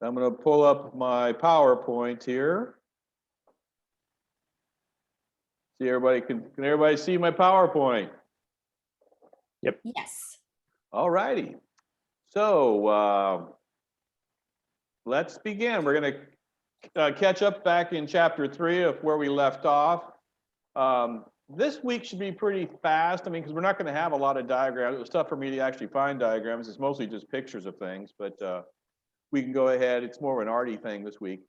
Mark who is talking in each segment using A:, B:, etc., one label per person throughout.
A: I'm going to pull up my PowerPoint here. See everybody, can everybody see my PowerPoint?
B: Yep.
C: Yes.
A: All righty. So let's begin. We're going to catch up back in chapter 3 of where we left off. This week should be pretty fast. I mean, because we're not going to have a lot of diagrams. It was tough for me to actually find diagrams. It's mostly just pictures of things, but we can go ahead. It's more of an arty thing this week.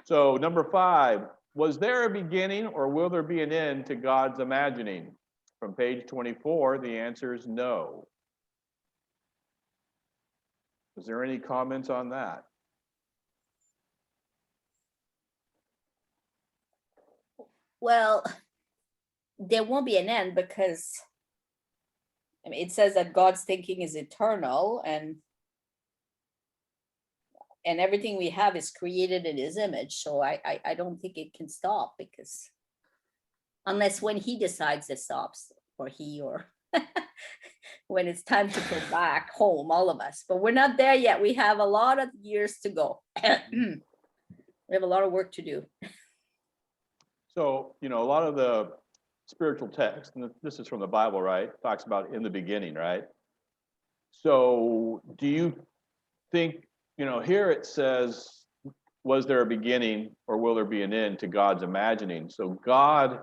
A: So number 5, was there a beginning or will there be an end to God's imagining? From page 24, the answer is no. Is there any comments on that?
C: Well, there won't be an end because I mean, it says that God's thinking is eternal and everything we have is created in his image. So I don't think it can stop, because unless when he decides it stops, or he, or when it's time to go back home, all of us. But we're not there yet. We have a lot of years to go. We have a lot of work to do.
A: So, a lot of the spiritual text, and this is from the Bible, right? Talks about in the beginning, right? So do you think, here it says, was there a beginning or will there be an end to God's imagining? So God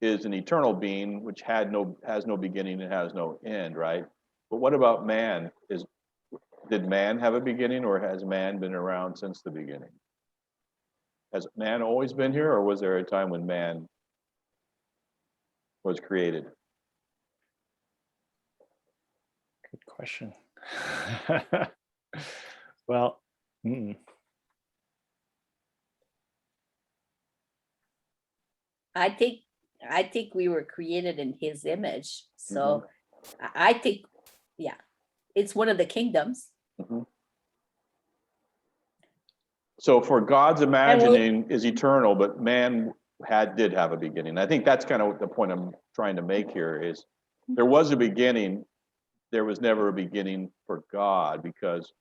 A: is an eternal being which has no beginning and has no end, right? But what about man? Did man have a beginning, or has man been around since the beginning? Has man always been here, or was there a time when man was created?
B: Good question. Well,
C: I think we were created in his image. So I think, yeah, it's one of the kingdoms.
A: So for God's imagining is eternal, but man did have a beginning. I think that's kind of the point I'm trying to make here is there was a beginning. There was never a beginning for God, because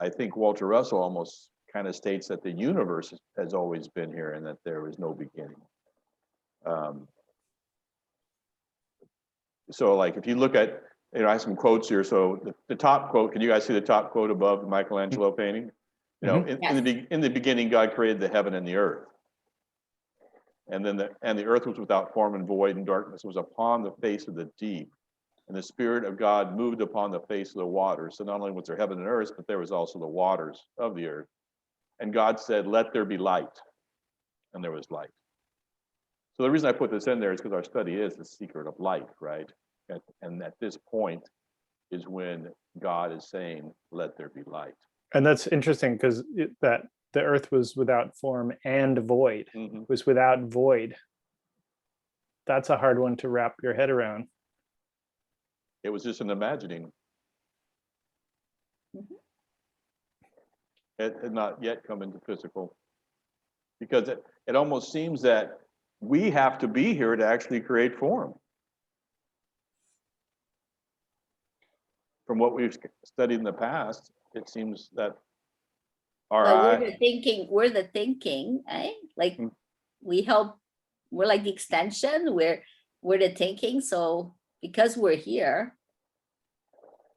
A: I think Walter Russell almost kind of states that the universe has always been here and that there was no beginning. So like if you look at, I have some quotes here. So the top quote, can you guys see the top quote above the Michelangelo painting? In the beginning, God created the heaven and the earth. And then the earth was without form and void, and darkness was upon the face of the deep. And the Spirit of God moved upon the face of the waters. So not only was there heaven and earth, but there was also the waters of the earth. And God said, "Let there be light." And there was light. So the reason I put this in there is because our study is the secret of light, right? And at this point is when God is saying, "Let there be light."
B: and that's interesting because that the earth was without form and void. It was without void. That's a hard one to wrap your head around.
A: It was just an imagining. It had not yet come into physical, because it almost seems that we have to be here to actually create form. From what we've studied in the past, it seems that
C: we're the thinking, eh? Like we help, we're like the extension, we're the thinking. So because we're here,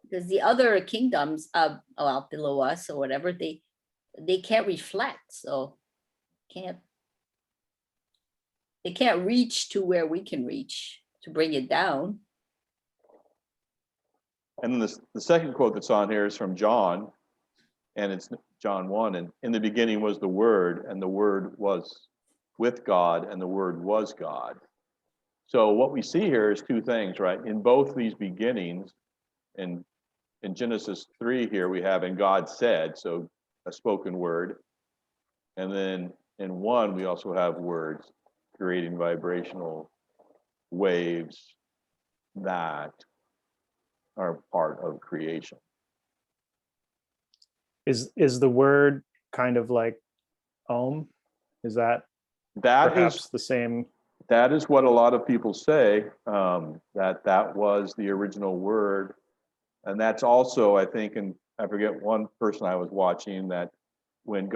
C: because the other kingdoms below us or whatever, they can't reflect, so they can't reach to where we can reach to bring it down.
A: And then the second quote that's on here is from John, and it's John 1, and in the beginning was the Word, and the Word was with God, and the Word was God. So what we see here is two things, right? In both these beginnings, in Genesis 3 here, we have, and God said, so a spoken word. And then in 1, we also have words creating vibrational waves that are part of creation.
B: Is the word kind of like Om? Is that perhaps the same?
A: That is what a lot of people say, that was the original word. And that's also, I think, in I forget one person I was watching that when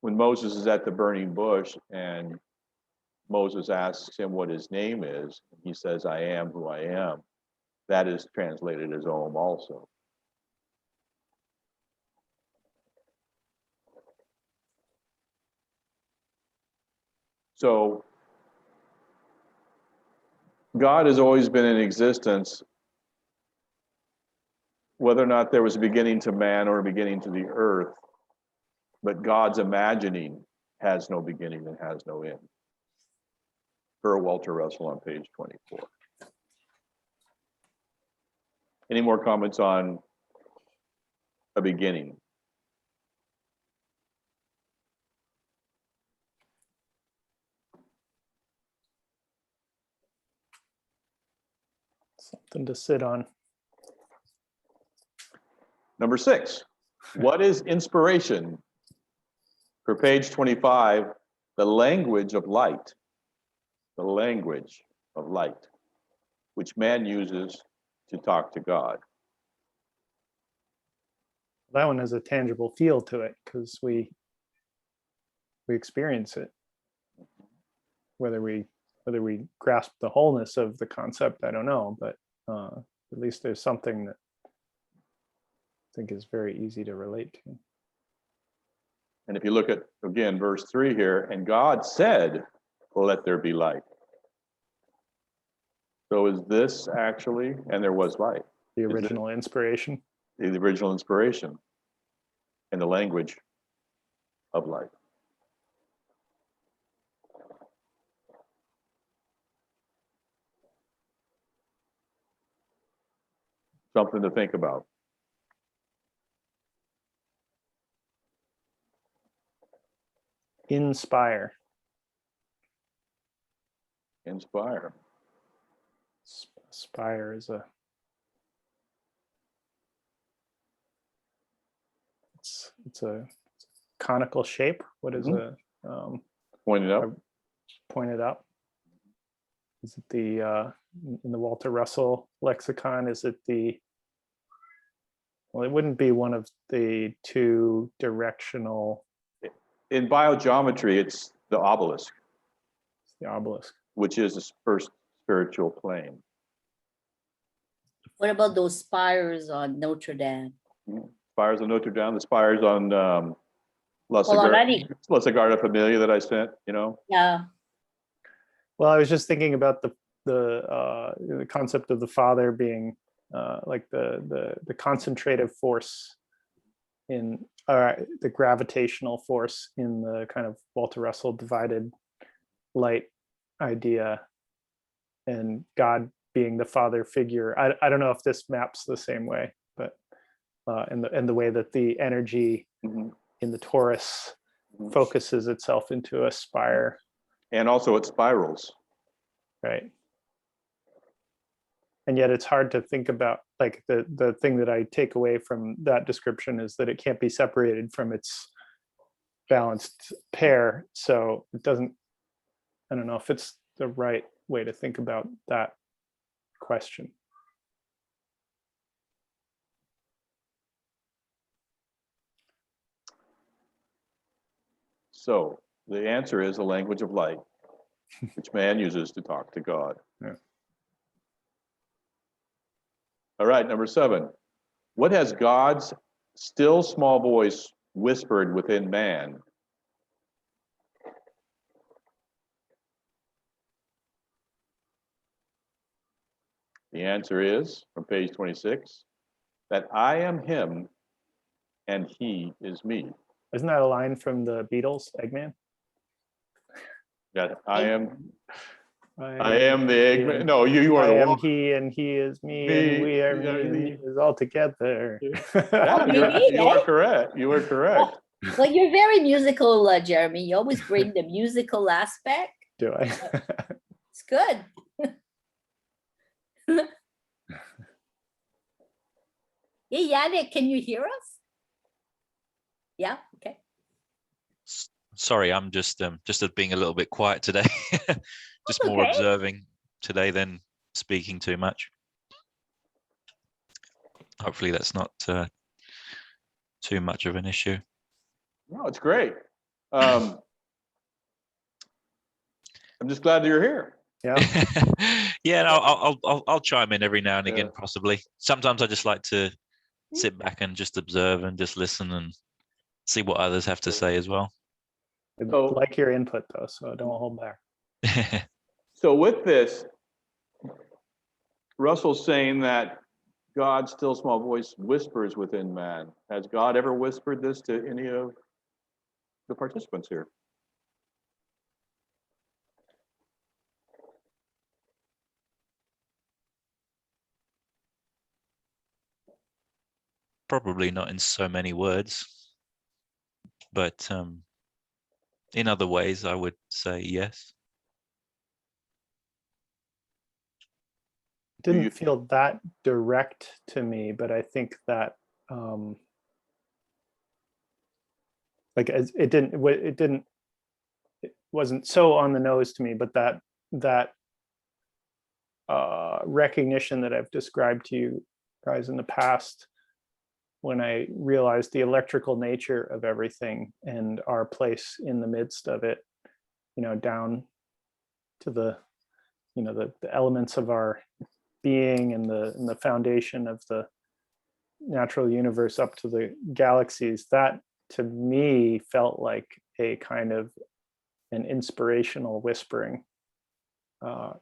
A: Moses is at the burning bush and Moses asks him what his name is, he says, I am who I am. That is translated as Om also. So God has always been in existence, whether or not there was a beginning to man or a beginning to the earth, but God's imagining has no beginning and has no end. Per Walter Russell on page 24. Any more comments on a beginning?
B: Something to sit on.
A: Number 6, what is inspiration? For page 25, the language of light. The language of light, which man uses to talk to God.
B: That one has a tangible feel to it because we experience it. Whether we grasp the wholeness of the concept, I don't know, but at least there's something that I think is very easy to relate to.
A: And if you look at, again, verse 3 here, and God said, let there be light. So is this actually, and there was light.
B: The original inspiration.
A: The original inspiration and the language of light. Something to think about.
B: Inspire.
A: Inspire.
B: Spire is it's a conical shape. What is
A: Pointed up?
B: Pointed up. Is it the in the Walter Russell lexicon? Is it the? Well, it wouldn't be one of the two directional.
A: In biogeometry, it's the obelisk.
B: It's the obelisk,
A: which is the first spiritual plane.
C: What about those spires on Notre Dame?
A: Spires on Notre Dame, the spires on La
C: already.
A: Sagrada Familia that I sent,
C: Yeah.
B: Well, I was just thinking about the concept of the Father being like the concentrative force in the gravitational force in the kind of Walter Russell divided light idea, and God being the Father figure. I don't know if this maps the same way, but in the way that the energy in the torus focuses itself into a spire.
A: And also it spirals.
B: Right. And yet it's hard to think about, like the thing that I take away from that description is that it can't be separated from its balanced pair. So it doesn't, I don't know if it's the right way to think about that question.
A: So the answer is the language of light, which man uses to talk to God.
B: Yeah.
A: All right, number 7. What has God's still small voice whispered within man? The answer is, from page 26, that I am him and he is me.
B: Isn't that a line from the Beatles, Eggman?
A: That I am the Eggman. No, you are
B: I
A: the
B: am
A: walk.
B: he and he is me, and we are me and he is all together.
A: Yeah, you are correct. You are correct.
C: Well, you're very musical, Jeremy. You always bring the musical aspect.
B: Do I?
C: It's good. Hey, Yannick, can you hear us? Yeah, okay.
D: Sorry, I'm just being a little bit quiet today. Just more
C: okay.
D: Observing today than speaking too much. Hopefully that's not too much of an issue.
A: No, it's great. I'm just glad that you're here.
B: Yeah.
D: Yeah, and I'll chime in every now and again,
A: Yeah.
D: possibly. Sometimes I just like to sit back and just observe and just listen and see what others have to say as well.
B: I'd
A: So-
B: like your input though, so don't hold back.
A: So with this, Russell's saying that God's still small voice whispers within man. Has God ever whispered this to any of the participants here?
D: Probably not in so many words, but in other ways, I would say yes.
B: Didn't feel that direct to me, but I think that like it wasn't so on the nose to me, but that recognition that I've described to you guys in the past, when I realized the electrical nature of everything and our place in the midst of it, down to the elements of our being and the foundation of the natural universe up to the galaxies, that to me felt like a kind of an inspirational whispering,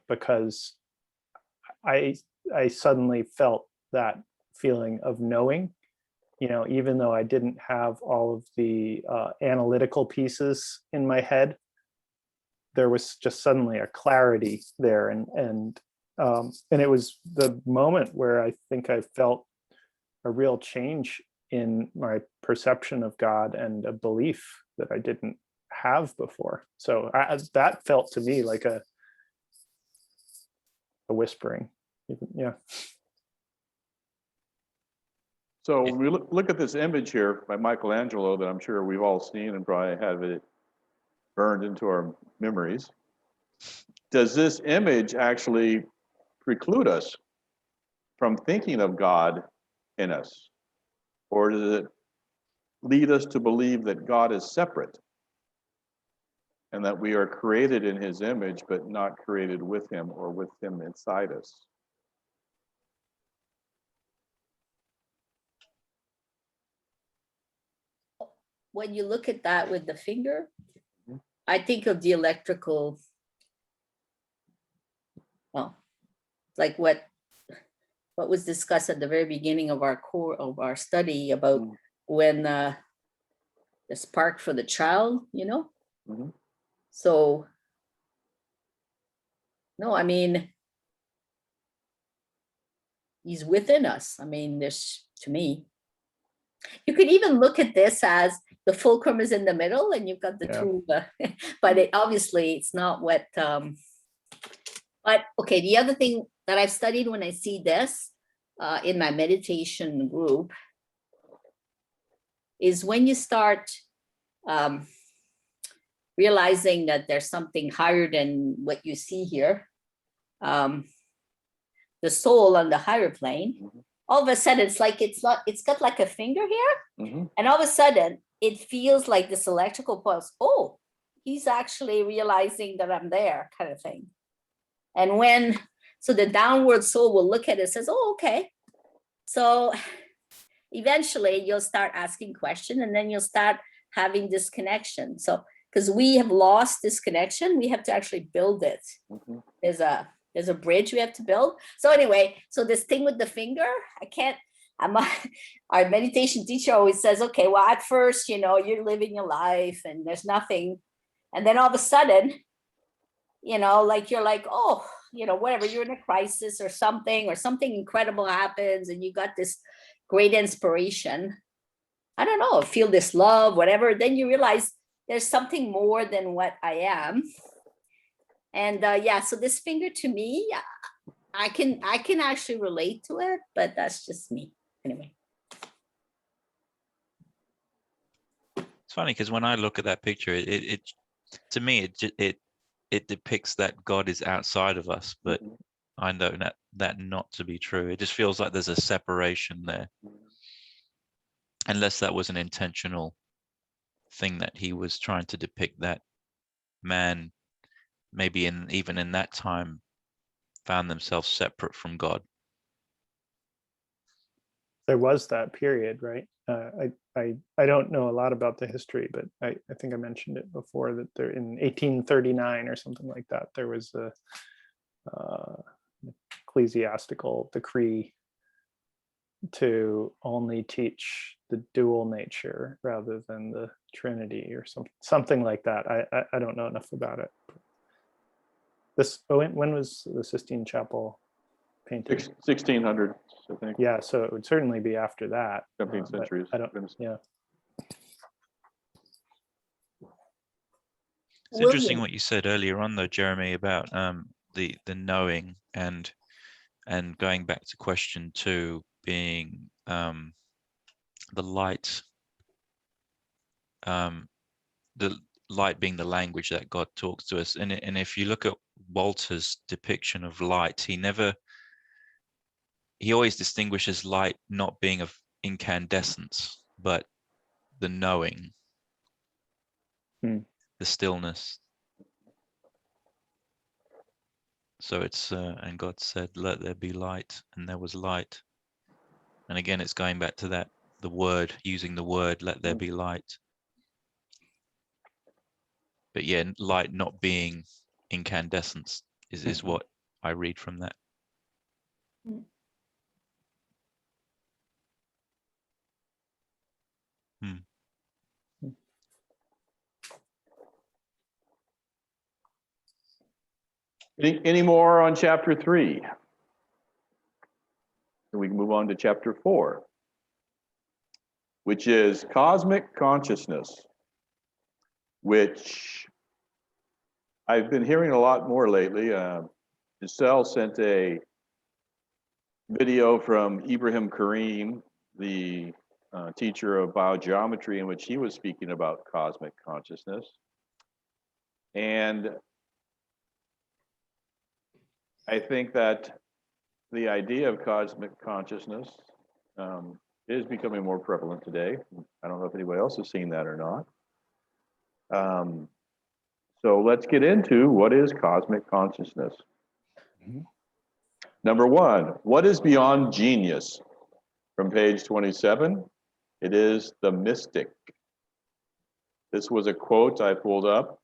B: because I suddenly felt that feeling of knowing, even though I didn't have all of the analytical pieces in my head, there was just suddenly a clarity there, and it was the moment where I think I felt a real change in my perception of God and a belief that I didn't have before. So that felt to me like a whispering. Yeah.
A: So when we look at this image here by Michelangelo that I'm sure we've all seen and probably have it burned into our memories, does this image actually preclude us from thinking of God in us? Or does it lead us to believe that God is separate and that we are created in his image but not created with him or with him inside us?
C: When you look at that with the finger, I think of the electrical, well, like what was discussed at the very beginning of our study about when the spark for the child,
A: Mm-hmm.
C: So no, I mean, he's within us. I mean, there's, to me, you could even look at this as the fulcrum is in the middle and you've got the two, but obviously it's not what, but okay, the other thing that I've studied when I see this in my meditation group is when you start realizing that there's something higher than what you see here, the soul on the higher plane, all of a sudden it's got like a finger here, and all of a sudden it feels like this electrical pulse. Oh, he's actually realizing that I'm there, kind of thing. And so the downward soul will look at it and says, oh, okay. So eventually you'll start asking questions and then you'll start having this connection. So because we have lost this connection, we have to actually build it. There's a bridge we have to build. So anyway, so this thing with the finger, our meditation teacher always says, okay, well, at first, you're living your life and there's nothing. And then all of a sudden, like you're like, oh, whatever, you're in a crisis or something incredible happens and you got this great inspiration. I don't know, feel this love, whatever. Then you realize there's something more than what I am. And so this finger to me, I can actually relate to it, but that's just me anyway.
D: It's funny because when I look at that picture, it to me it depicts that God is outside of us, but I know that not to be true. It just feels like there's a separation there. unless that was an intentional thing that he was trying to depict, that man maybe even in that time found themselves separate from God.
B: There was that period, right? I don't know a lot about the history, but I think I mentioned it before that there in 1839 or something like that, there was a ecclesiastical decree to only teach the dual nature rather than the Trinity or something like that. I don't know enough about it. When was the Sistine Chapel painted?
A: 1600s, I think.
B: Yeah, so it would certainly be after that.
A: 17th century.
B: I don't. Yeah.
D: It's interesting what you said earlier on, though, Jeremy, about the knowing and going back to question 2 being the light, the light being the language that God talks to us. And if you look at Walter's depiction of light, he always distinguishes light not being of incandescence, but the knowing, the stillness. So it's and God said, "Let there be light," and there was light. And again, it's going back to that, the word, using the word, "Let there be light." But yeah, light not being incandescence is what I read from that.
A: Any more on chapter 3? And we can move on to chapter 4, which is cosmic consciousness, which I've been hearing a lot more lately. Giselle sent a video from Ibrahim Karim, the teacher of biogeometry, in which he was speaking about cosmic consciousness. And I think that the idea of cosmic consciousness is becoming more prevalent today. I don't know if anybody else has seen that or not. So let's get into what is cosmic consciousness. Number 1, what is beyond genius? From page 27, it is the mystic. This was a quote I pulled up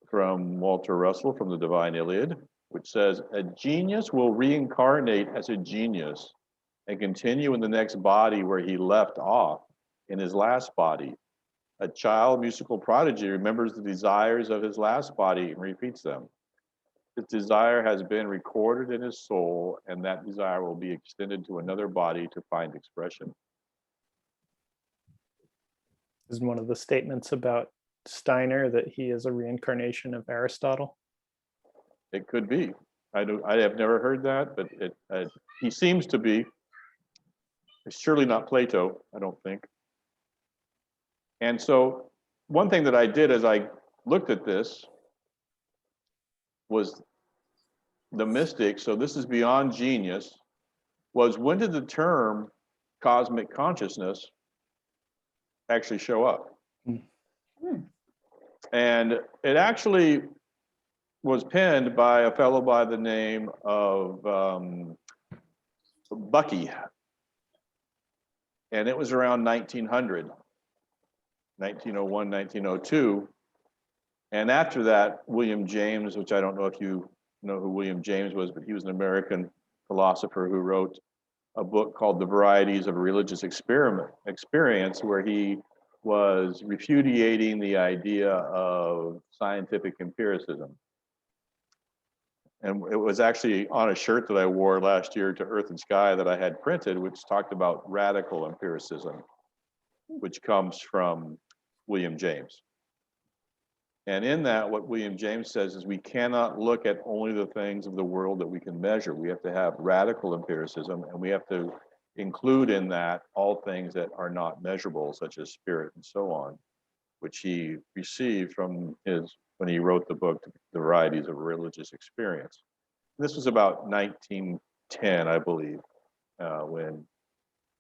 A: from Walter Russell from the Divine Iliad, which says, "A genius will reincarnate as a genius and continue in the next body where he left off in his last body. A child musical prodigy remembers the desires of his last body and repeats them. His desire has been recorded in his soul, and that desire will be extended to another body to find expression."
B: Is one of the statements about Steiner that he is a reincarnation of Aristotle?
A: It could be. I have never heard that, but he seems to be. It's surely not Plato, I don't think. And so one thing that I did as I looked at this was the mystic, so this is beyond genius, was when did the term cosmic consciousness actually show up? And it actually was penned by a fellow by the name of Bucke. And it was around 1900, 1901, 1902. And after that, William James, which I don't know if you know who William James was, but he was an American philosopher who wrote a book called The Varieties of Religious Experience, where he was repudiating the idea of scientific empiricism. And it was actually on a shirt that I wore last year to Earth and Sky that I had printed, which talked about radical empiricism, which comes from William James. And in that, what William James says is we cannot look at only the things of the world that we can measure. We have to have radical empiricism, and we have to include in that all things that are not measurable, such as spirit and so on, which he received from when he wrote the book, The Varieties of Religious Experience. This was about 1910, I believe, when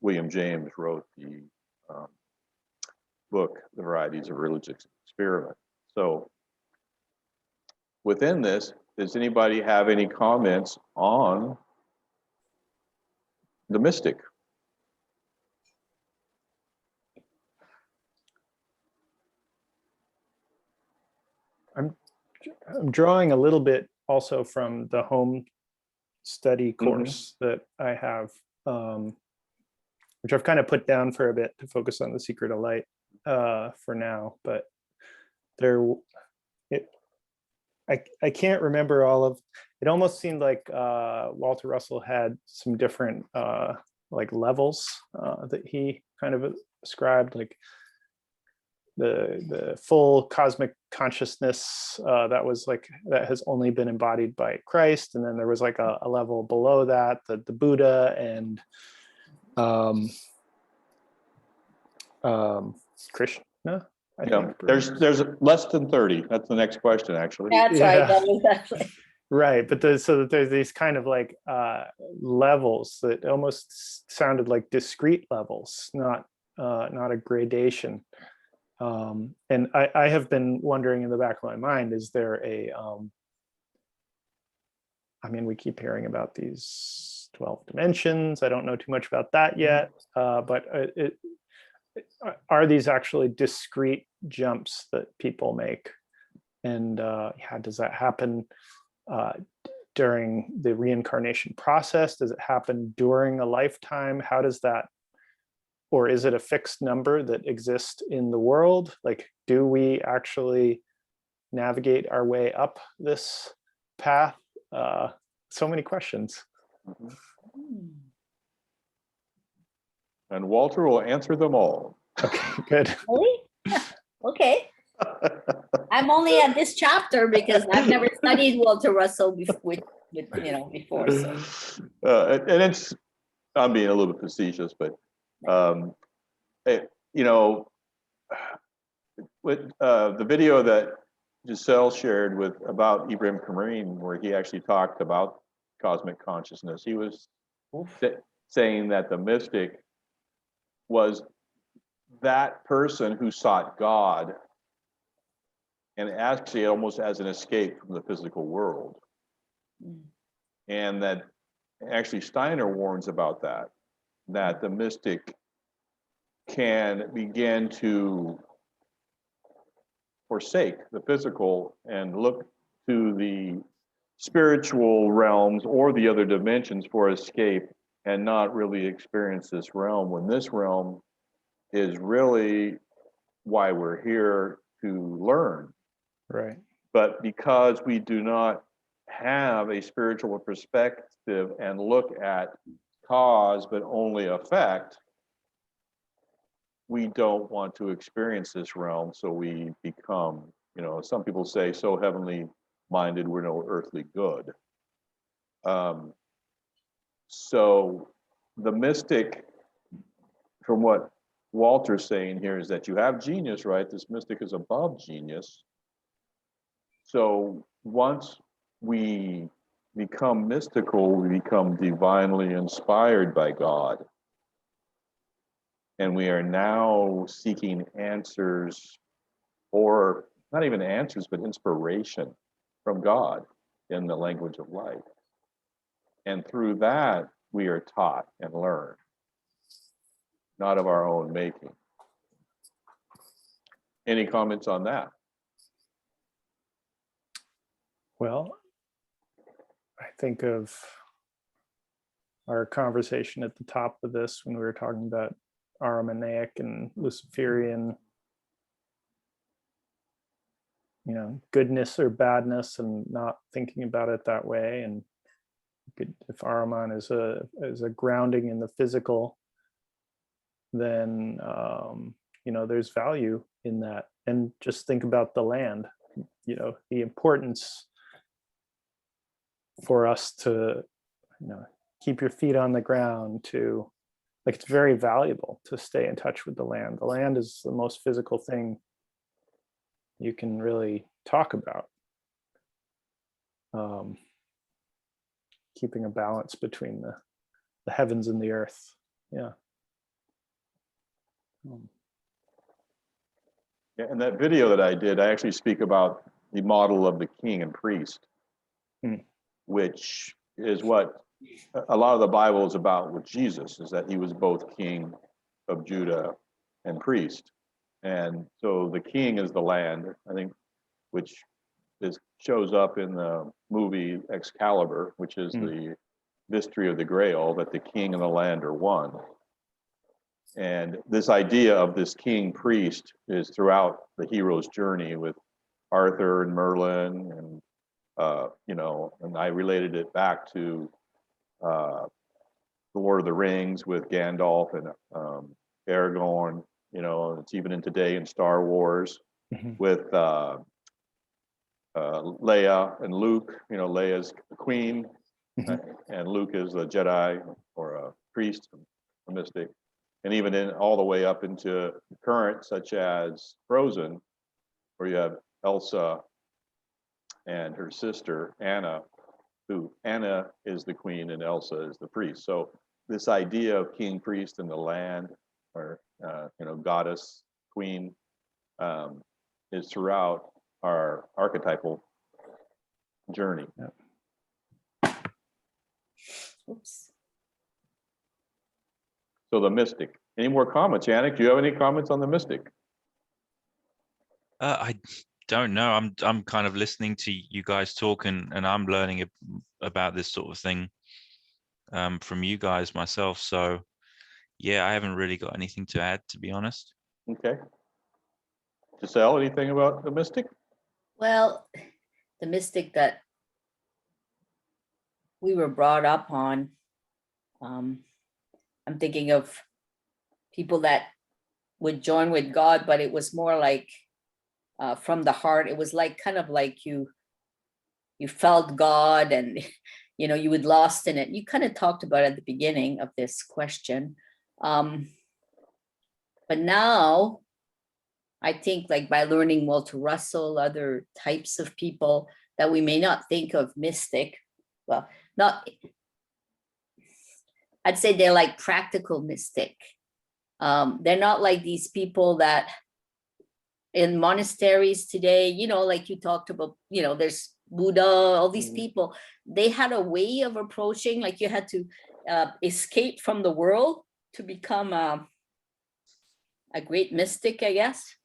A: William James wrote the book, The Varieties of Religious Experience. So within this, does anybody have any comments on the mystic?
B: I'm drawing a little bit also from the home study course that I have, which I've kind of put down for a bit to focus on the secret of light for now, but I can't remember all of it. Almost seemed like Walter Russell had some different like levels that he kind of ascribed, like the full cosmic consciousness that has only been embodied by Christ, and then there was like a level below that, the Buddha and Krishna. I think.
A: There's less than 30. That's the next question, actually.
C: That's right. That was actually.
B: Right, but so that there's these kind of like levels that almost sounded like discrete levels, not a gradation. And I have been wondering in the back of my mind, is there a, I mean, we keep hearing about these 12 dimensions. I don't know too much about that yet, but are these actually discrete jumps that people make? And yeah, does that happen during the reincarnation process? Does it happen during a lifetime? How does that, or is it a fixed number that exists in the world? Like, do we actually navigate our way up this path? So many questions.
A: And Walter will answer them all.
B: Okay, good.
C: Really? Okay. I'm only at this chapter because I've never studied Walter Russell before. So.
A: And it's, I'm being a little bit facetious, but with the video that Giselle shared about Ibrahim Karim, where he actually talked about cosmic consciousness, he was saying that the mystic was that person who sought God, and actually almost as an escape from the physical world. And that actually Steiner warns about that the mystic can begin to forsake the physical and look to the spiritual realms or the other dimensions for escape, and not really experience this realm, when this realm is really why we're here to learn.
B: Right.
A: But because we do not have a spiritual perspective and look at cause but only effect, we don't want to experience this realm. So we become, some people say, so heavenly minded we're no earthly good. So the mystic, from what Walter's saying here, is that you have genius, right? This mystic is above genius. So once we become mystical, we become divinely inspired by God. And we are now seeking answers, or not even answers, but inspiration from God in the language of life. And through that, we are taught and learn, not of our own making. Any comments on that?
B: Well, I think of our conversation at the top of this when we were talking about Ahrimanic and Luciferian, goodness or badness, and not thinking about it that way. And if Ahriman is a grounding in the physical, then there's value in that. And just think about the land, the importance for us to keep your feet on the ground, to it's very valuable to stay in touch with the land. The land is the most physical thing you can really talk about. Keeping a balance between the heavens and the earth. Yeah.
A: Yeah, in that video that I did, I actually speak about the model of the king and priest, which is what a lot of the Bible is about with Jesus, is that he was both king of Judah and priest. And so the king is the land, I think, which shows up in the movie Excalibur, which is the mystery of the Grail, that the king and the land are one. And this idea of this king priest is throughout the hero's journey with Arthur and Merlin, and and I related it back to the Lord of the Rings with Gandalf and Aragorn. It's even in today in Star Wars with Leia and Luke. Leia's the queen, and Luke is a Jedi or a priest, a mystic. And even all the way up into current, such as Frozen, where you have Elsa and her sister Anna, who Anna is the queen and Elsa is the priest. So this idea of king, priest, and the land, or goddess, queen, is throughout our archetypal journey.
C: Oops.
A: So the mystic. Any more comments, Yannick? Do you have any comments on the mystic?
D: I don't know. I'm kind of listening to you guys talk, and I'm learning about this sort of thing from you guys myself. So yeah, I haven't really got anything to add, to be honest.
A: Okay. Giselle, anything about the mystic?
C: Well, the mystic that we were brought up on, I'm thinking of people that would join with God, but it was more like from the heart. It was like kind of like you felt God, and you would lost in it. You kind of talked about it at the beginning of this question, but now I think, like, by learning Walter Russell, other types of people that we may not think of mystic, well, not, I'd say they're like practical mystic. They're not like these people that in monasteries today, like you talked about, there's Buddha, all these people, they had a way of approaching, like you had to escape from the world to become a great mystic, I guess.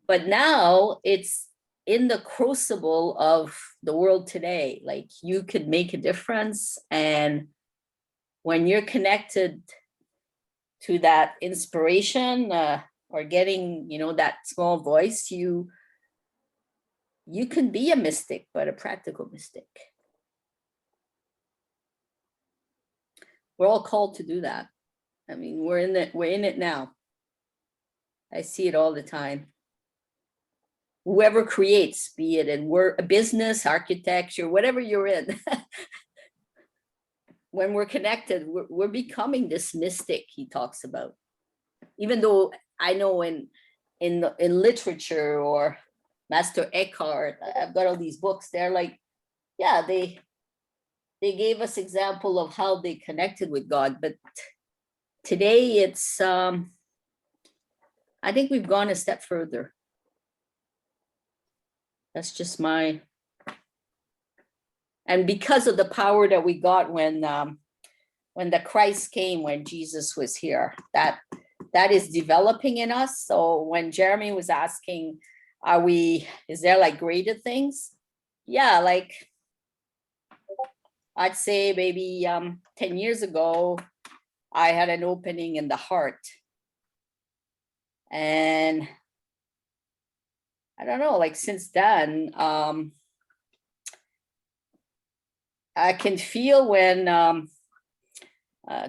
C: But now it's in the crucible of the world today. Like, you could make a difference, and when you're connected to that inspiration, or getting, that small voice, you can be a mystic, but a practical mystic. We're all called to do that. I mean, we're in it now. I see it all the time. Whoever creates, be it in work, business, architecture, whatever you're in, when we're connected, we're becoming this mystic he talks about. Even though I know in literature, or Master Eckhart, I've got all these books, they're like, yeah, they gave us example of how they connected with God. But today it's, I think we've gone a step further. That's just and because of the power that we got when the Christ came, when Jesus was here, that is developing in us. So when Jeremy was asking, is there like greater things? Yeah, like I'd say maybe 10 years ago, I had an opening in the heart. And I don't know, like since then, I can feel when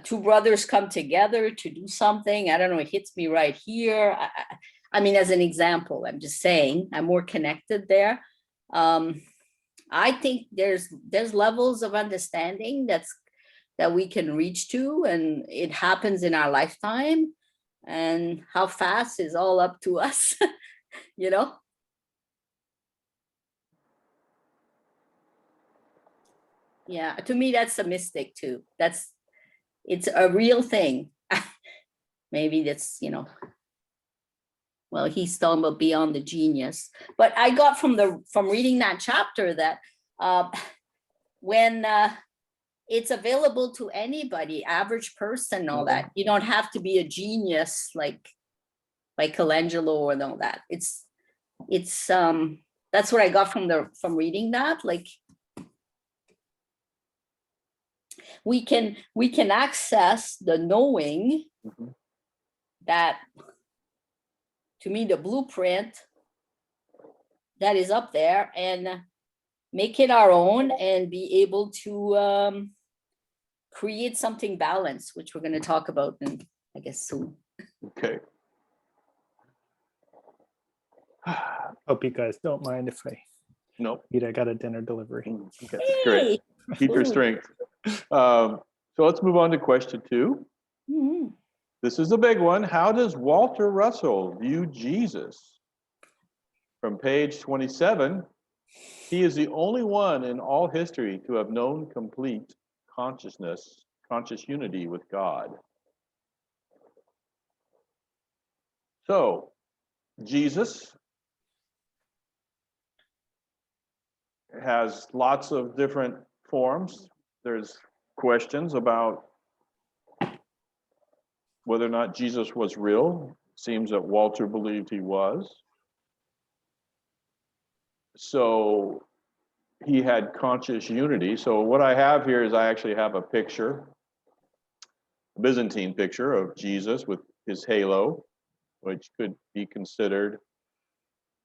C: two brothers come together to do something. I don't know, it hits me right here. I mean, as an example, I'm just saying, I'm more connected there. I think there's levels of understanding that we can reach to, and it happens in our lifetime. And how fast is all up to us, Yeah, to me, that's a mystic too. It's a real thing. Maybe that's, well, he's talking about beyond the genius. But I got from reading that chapter that when it's available to anybody, average person, all that, you don't have to be a genius like Michelangelo and all that. It's that's what I got from reading that. Like, we can access the knowing that, to me, the blueprint that is up there, and make it our own and be able to create something balanced, which we're going to talk about in, I guess, soon.
A: Okay.
B: Hope you guys don't mind if I
A: Nope.
B: eat. I got a dinner delivery.
A: Okay, great. Keep your strength. So let's move on to question 2.
C: Mhm.
A: This is a big one. How does Walter Russell view Jesus? From page 27, he is the only one in all history to have known complete consciousness, conscious unity with God. So, Jesus has lots of different forms. There's questions about whether or not Jesus was real. Seems that Walter believed he was. So he had conscious unity. So what I have here is I actually have a picture, a Byzantine picture of Jesus with his halo, which could be considered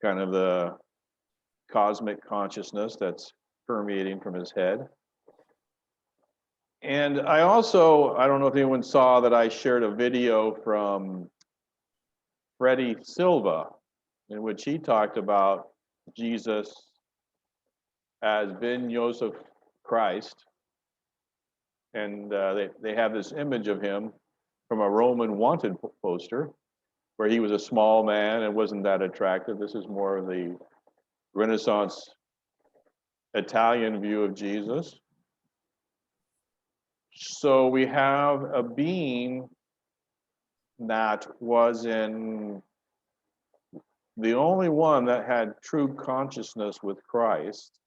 A: kind of the cosmic consciousness that's permeating from his head. And I also, I don't know if anyone saw that I shared a video from Freddie Silva, in which he talked about Jesus as Ben Joseph Christ. And they have this image of him from a Roman wanted poster, where he was a small man and wasn't that attractive. This is more of the Renaissance Italian view of Jesus. So we have a being that was in the only one that had true consciousness with Christ.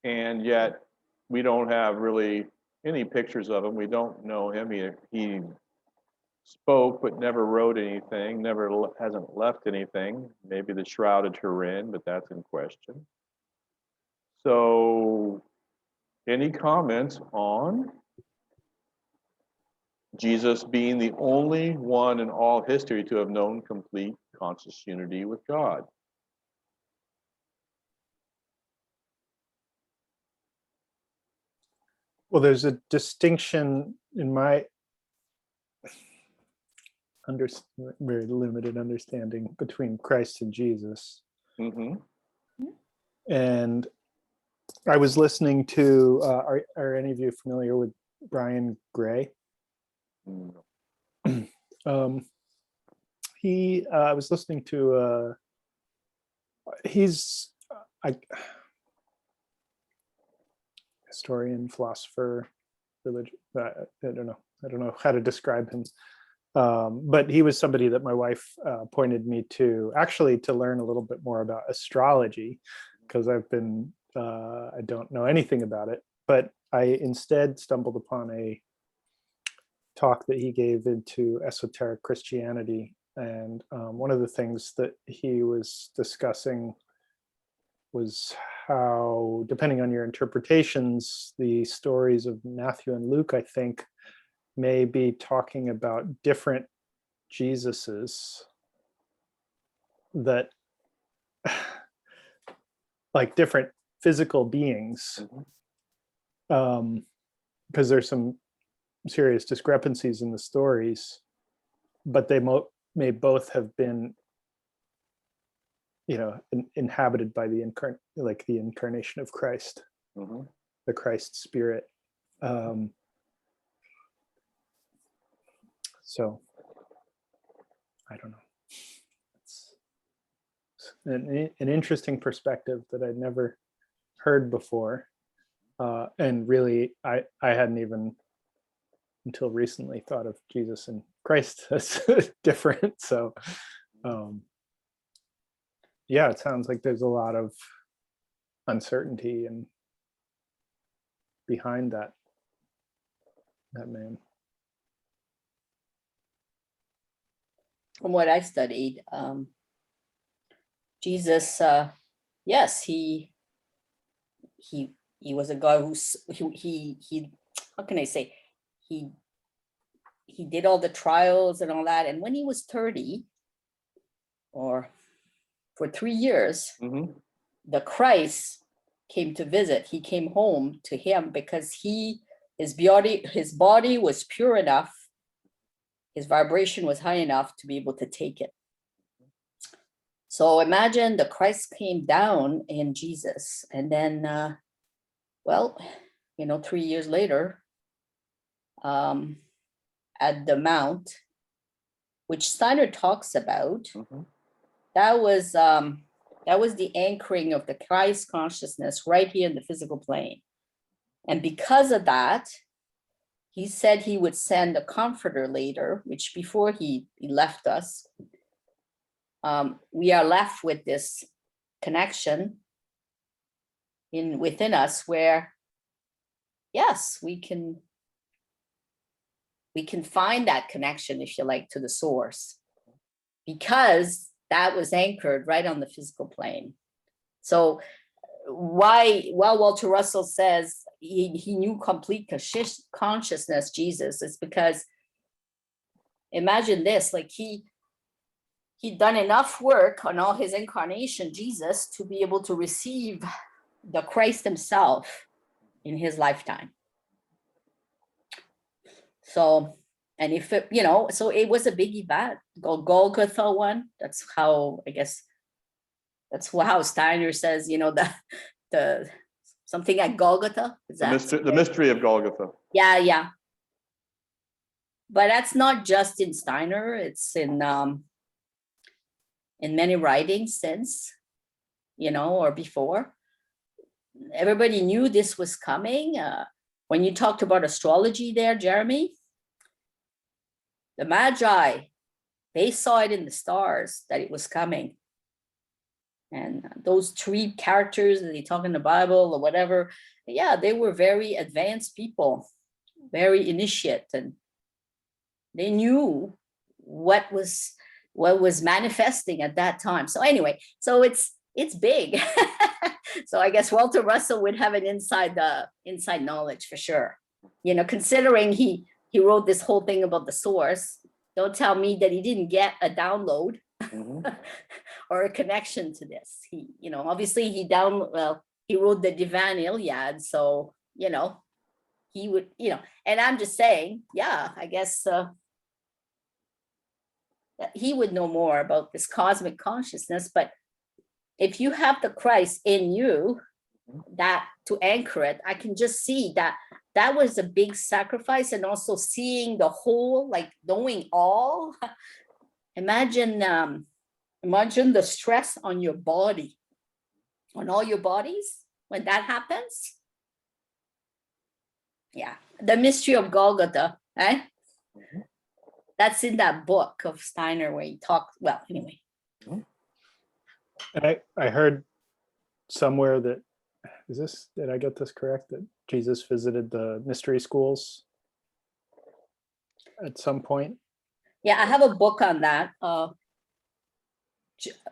A: And yet we don't have really any pictures of him. We don't know him. He spoke but never wrote anything, hasn't left anything. Maybe the Shroud of Turin, but that's in question. So any comments on Jesus being the only one in all history to have known complete conscious unity with God?
B: Well, there's a distinction in my very limited understanding between Christ and Jesus.
A: Mm-hmm.
B: And I was listening to, are any of you familiar with Brian Gray?
A: Mm-hmm.
B: I was listening to, he's a historian, philosopher, religion, I don't know how to describe him. But he was somebody that my wife pointed me to, actually, to learn a little bit more about astrology, because I don't know anything about it. But I instead stumbled upon a talk that he gave into esoteric Christianity. And one of the things that he was discussing was how, depending on your interpretations, the stories of Matthew and Luke, I think, may be talking about different Jesuses that, like different physical beings, because there's some serious discrepancies in the stories, but they may both have been, inhabited by the incarnation of Christ, the Christ spirit. So I don't know. It's an interesting perspective that I'd never heard before. And really, I hadn't even until recently thought of Jesus in Christ is different. So yeah, it sounds like there's a lot of uncertainty and behind that man.
C: From what I studied, Jesus, yes, he was a guy he how can I say, he did all the trials and all that, and when he was 30, or for 3 years, the Christ came to visit. He came home to him because his body was pure enough, his vibration was high enough to be able to take it. So imagine the Christ came down in Jesus, and then, 3 years later, at the Mount, which Steiner talks about, that was the anchoring of the Christ consciousness right here in the physical plane. And because of that, he said he would send a comforter later, which before he left us, we are left with this connection within us where, yes, we can find that connection, if you like, to the source, because that was anchored right on the physical plane. So while Walter Russell says he knew complete consciousness, Jesus, is because, imagine this, like he'd done enough work on all his incarnation, Jesus, to be able to receive the Christ himself in his lifetime. So, and if it, so it was a big event. Golgotha one, that's how, I guess, that's how Steiner says, the something at Golgotha. Is
A: the mystery of Golgotha.
C: Yeah. But that's not just in Steiner, it's in many writings since, or before. Everybody knew this was coming. When you talked about astrology there, Jeremy, the Magi, they saw it in the stars that it was coming. And those 3 characters that they talk in the Bible or whatever, yeah, they were very advanced people, very initiate, and they knew what was manifesting at that time. So anyway, so it's big. So I guess Walter Russell would have an inside knowledge for sure. Considering he wrote this whole thing about the source, don't tell me that he didn't get a download or a connection to this. He, obviously he wrote the Divan Iliad, so he would, and I'm just saying, yeah, I guess he would know more about this cosmic consciousness. But if you have the Christ in you, that to anchor it, I can just see that was a big sacrifice, and also seeing the whole, like knowing all. Imagine the stress on your body, on all your bodies when that happens. Yeah, the mystery of Golgotha, eh? That's in that book of Steiner where he talks. Well, anyway.
B: And I heard somewhere that, did I get this correct, that Jesus visited the mystery schools at some point?
C: Yeah, I have a book on that.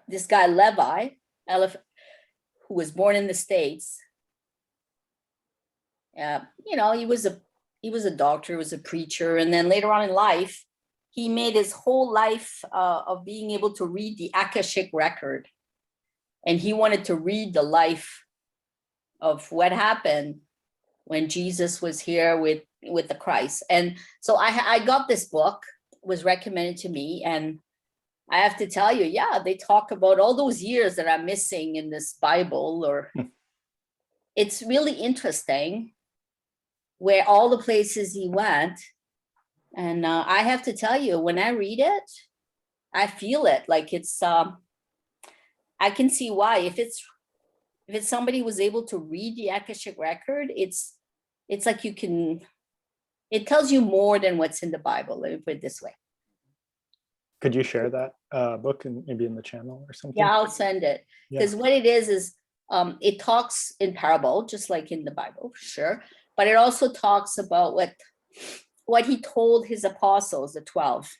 C: This guy Levi, who was born in the States, he was a doctor, he was a preacher, and then later on in life, he made his whole life of being able to read the Akashic record, and he wanted to read the life of what happened when Jesus was here with the Christ. And so I got this book, was recommended to me, and I have to tell you, yeah, they talk about all those years that I'm missing in this Bible, or it's really interesting where all the places he went. And I have to tell you, when I read it, I feel it like it's, I can see why. If it's somebody who was able to read the Akashic record, it's like it tells you more than what's in the Bible. Let me put it this way.
B: Could you share that book and maybe in the channel or something?
C: Yeah, I'll send it.
B: Yeah.
C: Because what it is it talks in parable, just like in the Bible, sure. But it also talks about what he told his apostles, the 12.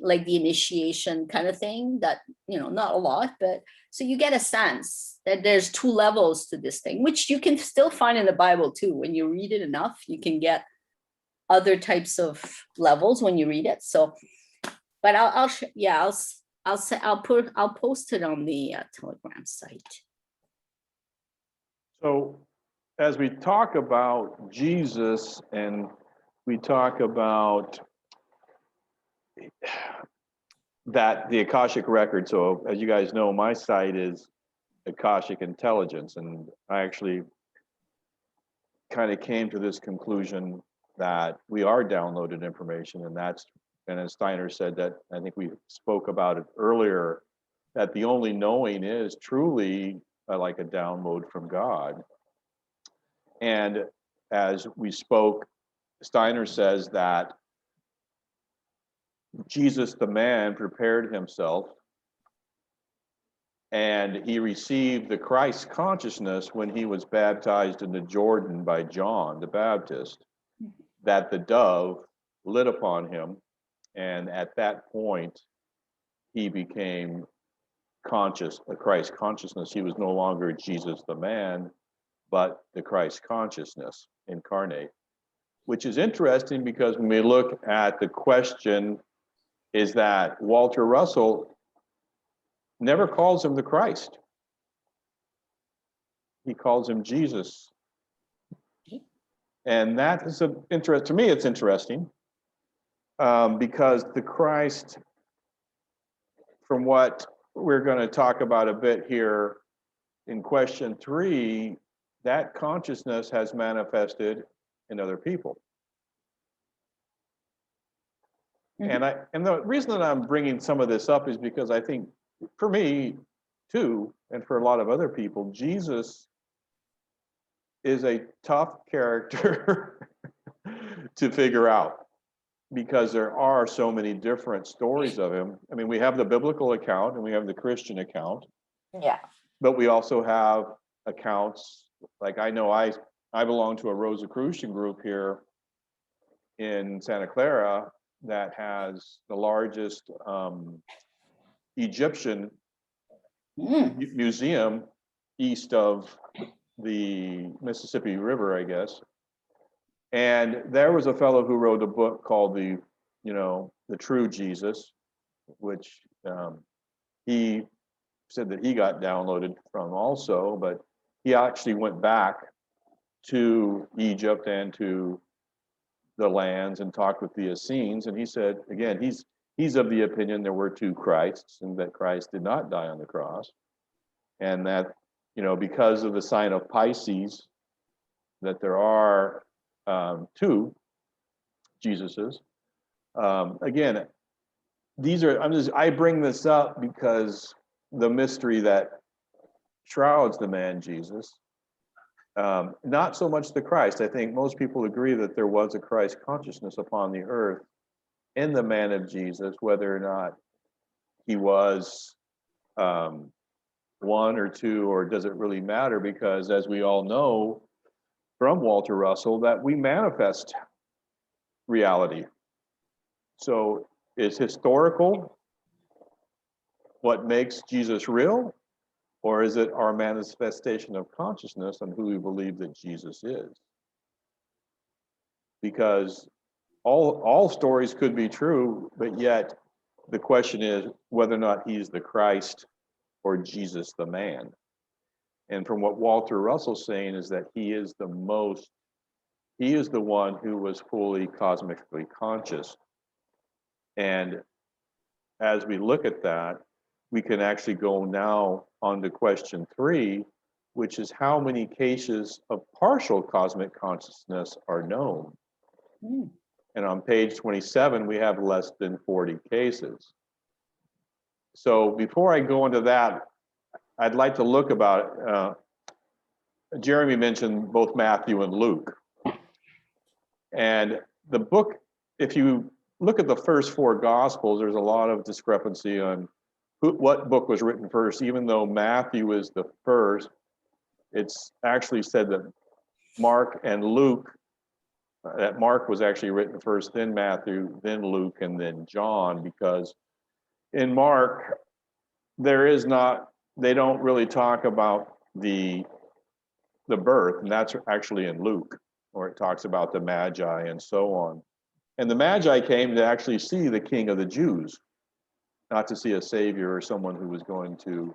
C: Like the initiation kind of thing that, not a lot, but so you get a sense that there's 2 levels to this thing, which you can still find in the Bible too. When you read it enough, you can get other types of levels when you read it. So, but I'll post it on the Telegram site.
A: So as we talk about Jesus and we talk about that the Akashic record, so as you guys know, my site is Akashic Intelligence, and I actually kind of came to this conclusion that we are downloaded information, and as Steiner said, that I think we spoke about it earlier, that the only knowing is truly like a download from God. And as we spoke, Steiner says that Jesus the man prepared himself and he received the Christ consciousness when he was baptized in the Jordan by John the Baptist, that the dove lit upon him, and at that point he became conscious, the Christ consciousness. He was no longer Jesus the man, but the Christ consciousness incarnate, which is interesting because when we look at the question, is that Walter Russell never calls him the Christ. He calls him Jesus. And that is of interest to me. It's interesting because the Christ, from what we're going to talk about a bit here in question 3, that consciousness has manifested in other people. And the reason that I'm bringing some of this up is because I think for me too, and for a lot of other people, Jesus is a tough character to figure out because there are so many different stories of him. I mean, we have the biblical account and we have the Christian account.
C: Yeah.
A: But we also have accounts, like I know I belong to a Rosicrucian group here in Santa Clara that has the largest Egyptian museum east of the Mississippi River, I guess. And there was a fellow who wrote a book called the True Jesus, which he said that he got downloaded from also, but he actually went back to Egypt and to the lands and talked with the Essenes, and he said, again, he's of the opinion there were 2 Christs and that Christ did not die on the cross, and that because of the sign of Pisces, that there are 2 Jesuses. Again, I bring this up because the mystery that shrouds the man Jesus, not so much the Christ. I think most people agree that there was a Christ consciousness upon the earth in the man of Jesus, whether or not he was 1 or 2, or does it really matter? Because as we all know from Walter Russell, that we manifest reality. So is historical what makes Jesus real? Or is it our manifestation of consciousness and who we believe that Jesus is? Because all stories could be true, but yet the question is whether or not he's the Christ or Jesus the man. And from what Walter Russell's saying is that he is the one who was fully cosmically conscious. And as we look at that, we can actually go now on to question 3, which is how many cases of partial cosmic consciousness are known? And on page 27, we have less than 40 cases. So before I go into that, I'd like to look about, Jeremy mentioned both Matthew and Luke. And the book, if you look at the first four Gospels, there's a lot of discrepancy on what book was written first. Even though Matthew is the first, it's actually said that Mark and Luke, that Mark was actually written first, then Matthew, then Luke, and then John, because in Mark, they don't really talk about the birth, and that's actually in Luke, where it talks about the Magi and so on. And the Magi came to actually see the King of the Jews, not to see a savior or someone who was going to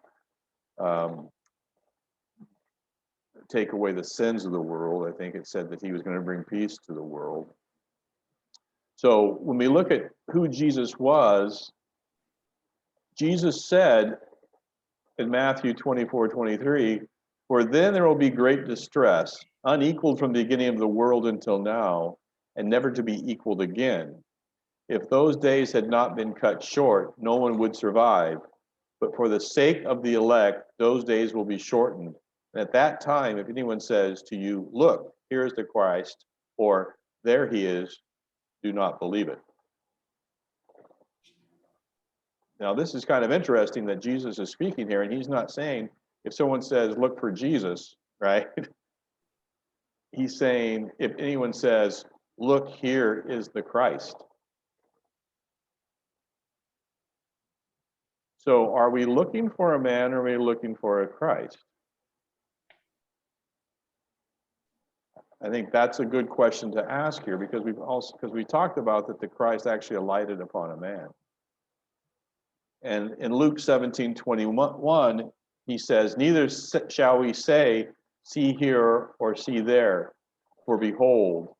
A: take away the sins of the world. I think it said that he was going to bring peace to the world. So when we look at who Jesus was, Jesus said in Matthew 24:23, "For then there will be great distress, unequaled from the beginning of the world until now, and never to be equaled again. If those days had not been cut short, no one would survive. But for the sake of the elect, those days will be shortened. And at that time, if anyone says to you, 'Look, here is the Christ,' or 'There he is,' do not believe it." Now, this is kind of interesting that Jesus is speaking here, and he's not saying, if someone says, "Look for Jesus," right? He's saying, if anyone says, "Look, here is the Christ." So are we looking for a man, or are we looking for a Christ? I think that's a good question to ask here, because we talked about that the Christ actually alighted upon a man. And in Luke 17:21, he says, "Neither shall we say, 'See here,' or 'See there,' for behold,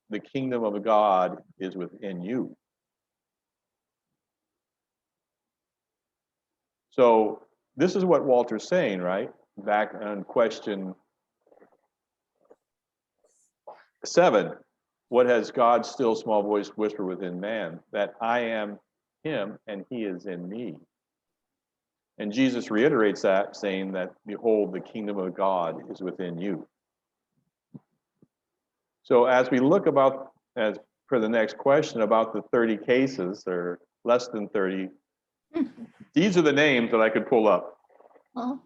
A: the kingdom of God is within you." So this is what Walter's saying, right? Back on question 7, what has God's still small voice whisper within man? That I am him and he is in me. And Jesus reiterates that, saying that, behold, the kingdom of God is within you. So as we look about, as for the next question, about the 30 cases, or less than 30, these are the names that I could pull up.
C: Oh,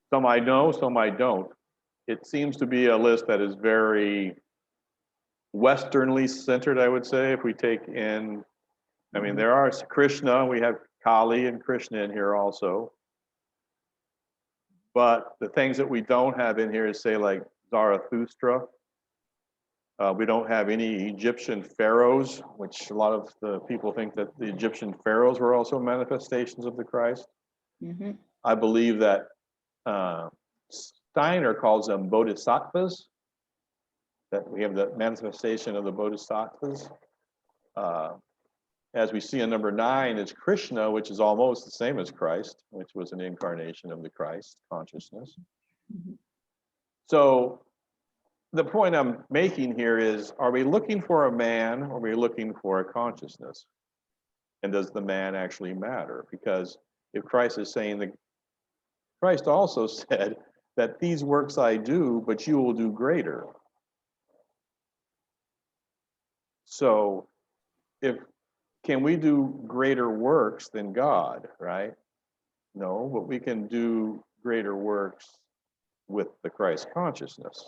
A: Some I know, some I don't. It seems to be a list that is very Westernly centered, I would say, if we take in, I mean, there are Krishna, we have Kali and Krishna in here also. But the things that we don't have in here is, say, like Zarathustra. We don't have any Egyptian pharaohs, which a lot of the people think that the Egyptian pharaohs were also manifestations of the Christ.
C: mm-hmm.
A: I believe that Steiner calls them bodhisattvas, that we have the manifestation of the bodhisattvas. As we see in number 9 is Krishna, which is almost the same as Christ, which was an incarnation of the Christ consciousness.
C: Mm-hmm.
A: So the point I'm making here is, are we looking for a man, or are we looking for a consciousness? And does the man actually matter? Because if Christ is saying that, Christ also said that these works I do, but you will do greater. So can we do greater works than God, right? No, but we can do greater works with the Christ consciousness.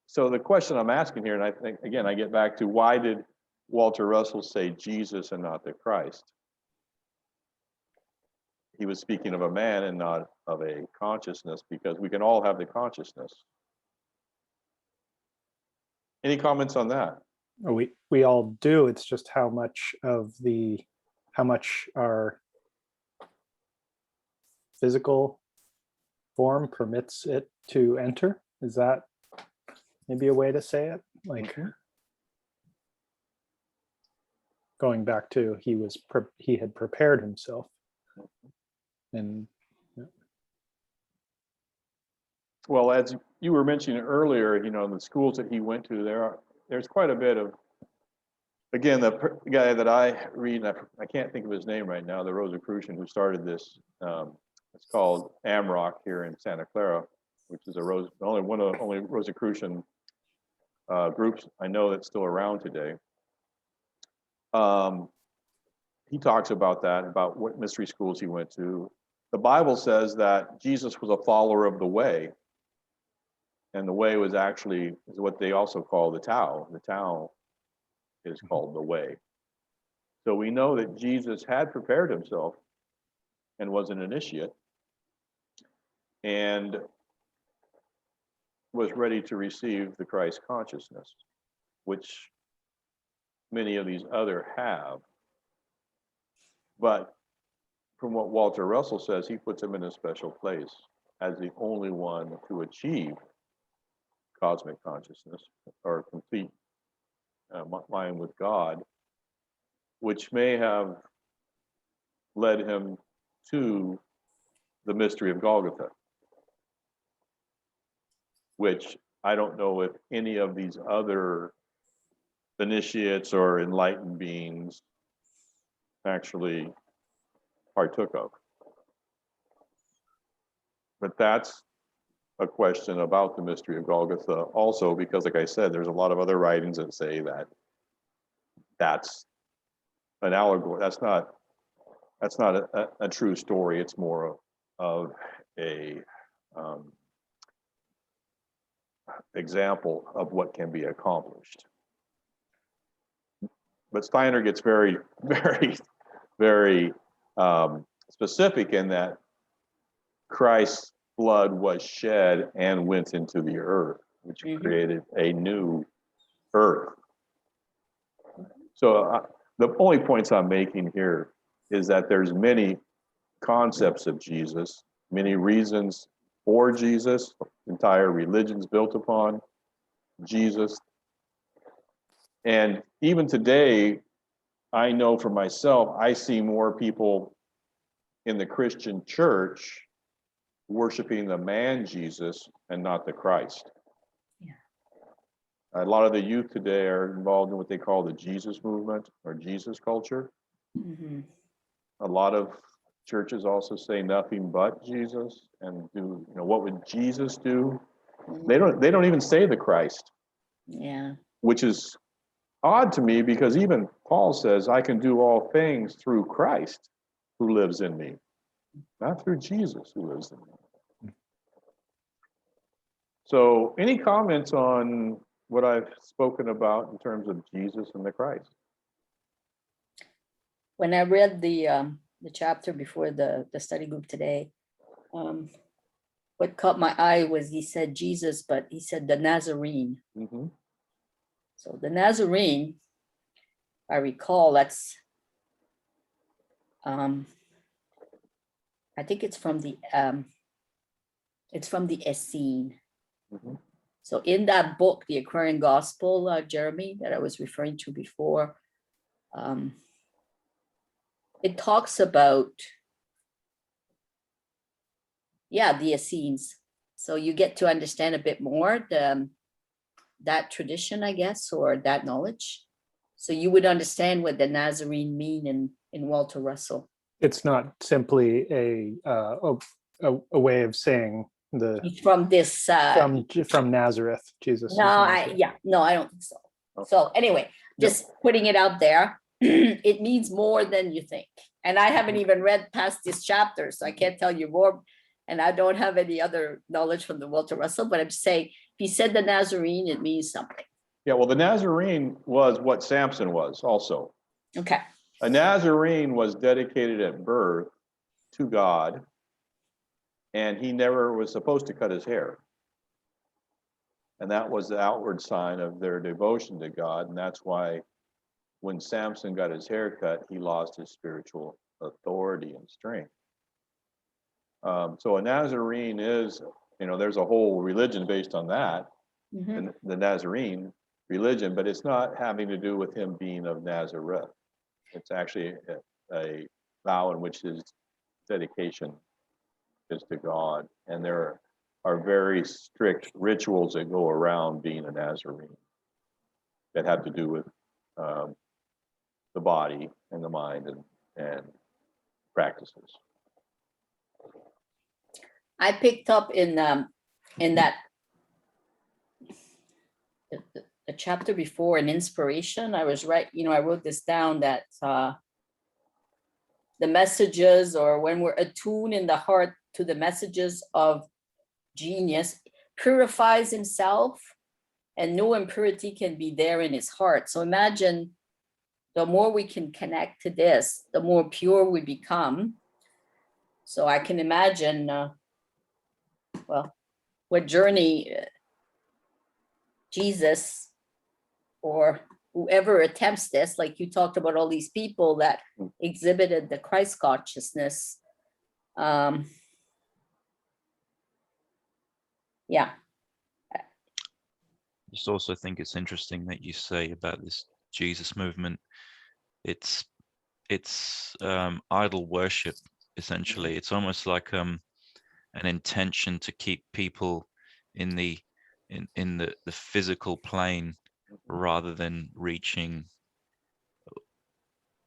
A: So the question I'm asking here, and I think, again, I get back to, why did Walter Russell say Jesus and not the Christ? He was speaking of a man and not of a consciousness, because we can all have the consciousness. Any comments on that?
B: We all do. It's just how much our physical form permits it to enter. Is that maybe a way to say it? Like, going back to, he had prepared himself, and
A: Well, as you were mentioning earlier, the schools that he went to, there's quite a bit of, again, the guy that I read, I can't think of his name right now, the Rosicrucian who started this, it's called Amrock here in Santa Clara, which is only Rosicrucian groups I know that's still around today. He talks about that, about what mystery schools he went to. The Bible says that Jesus was a follower of the way. And the way was actually is what they also call the Tao. The Tao is called the way. So we know that Jesus had prepared himself and was an initiate and was ready to receive the Christ consciousness, which many of these other have. But from what Walter Russell says, he puts him in a special place as the only one to achieve cosmic consciousness or complete mind with God, which may have led him to the mystery of Golgotha, which I don't know if any of these other initiates or enlightened beings actually partook of. But that's a question about the mystery of Golgotha also, because like I said, there's a lot of other writings that say that that's an allegory. That's not a true story. It's more of a example of what can be accomplished. But Steiner gets very, very, very specific in that Christ's blood was shed and went into the earth, which created a new earth. So the only points I'm making here is that there's many concepts of Jesus, many reasons for Jesus, entire religions built upon Jesus. And even today, I know for myself, I see more people in the Christian church worshiping the man Jesus and not the Christ.
C: Yeah.
A: A lot of the youth today are involved in what they call the Jesus movement or Jesus culture.
C: Mm-hmm.
A: A lot of churches also say nothing but Jesus and do, what would Jesus do?
C: Mm-hmm.
A: They don't even say the Christ.
C: Yeah.
A: Which is odd to me because even Paul says, I can do all things through Christ who lives in me, not through Jesus who lives in me. So any comments on what I've spoken about in terms of Jesus and the Christ?
C: When I read the chapter before the study group today, what caught my eye was he said Jesus, but he said the Nazarene.
A: Mm-hmm.
C: So the Nazarene, I recall, that's I think it's from the Essene.
A: Mm-hmm.
C: So in that book, the Aquarian Gospel, Jeremy, that I was referring to before, it talks about, the Essenes. So you get to understand a bit more that tradition, I guess, or that knowledge. So you would understand what the Nazarene mean in Walter Russell.
B: It's not simply a way of saying
C: He's from this
B: from Nazareth, Jesus.
C: No, I don't think so. So anyway, just putting it out there, it means more than you think. And I haven't even read past this chapter, so I can't tell you more. And I don't have any other knowledge from the Walter Russell, but I'm just saying, if he said the Nazarene, it means something.
A: Yeah, well, the Nazarene was what Samson was also.
C: Okay.
A: A Nazarene was dedicated at birth to God, and he never was supposed to cut his hair. And that was the outward sign of their devotion to God. And that's why when Samson got his hair cut, he lost his spiritual authority and strength. So a Nazarene is, there's a whole religion based on that, the Nazarene religion, but it's not having to do with him being of Nazareth. It's actually a vow in which his dedication is to God. And there are very strict rituals that go around being a Nazarene that have to do with the body and the mind and practices.
C: I picked up in that chapter before, an inspiration, I wrote this down, that the messages, or when we're attuned in the heart to the messages of genius, purifies himself, and no impurity can be there in his heart. So imagine, the more we can connect to this, the more pure we become. So I can imagine, what journey Jesus or whoever attempts this, like you talked about all these people that exhibited the Christ consciousness. Yeah.
D: I just also think it's interesting that you say about this Jesus movement. It's idol worship, essentially. It's almost like an intention to keep people in the physical plane rather than reaching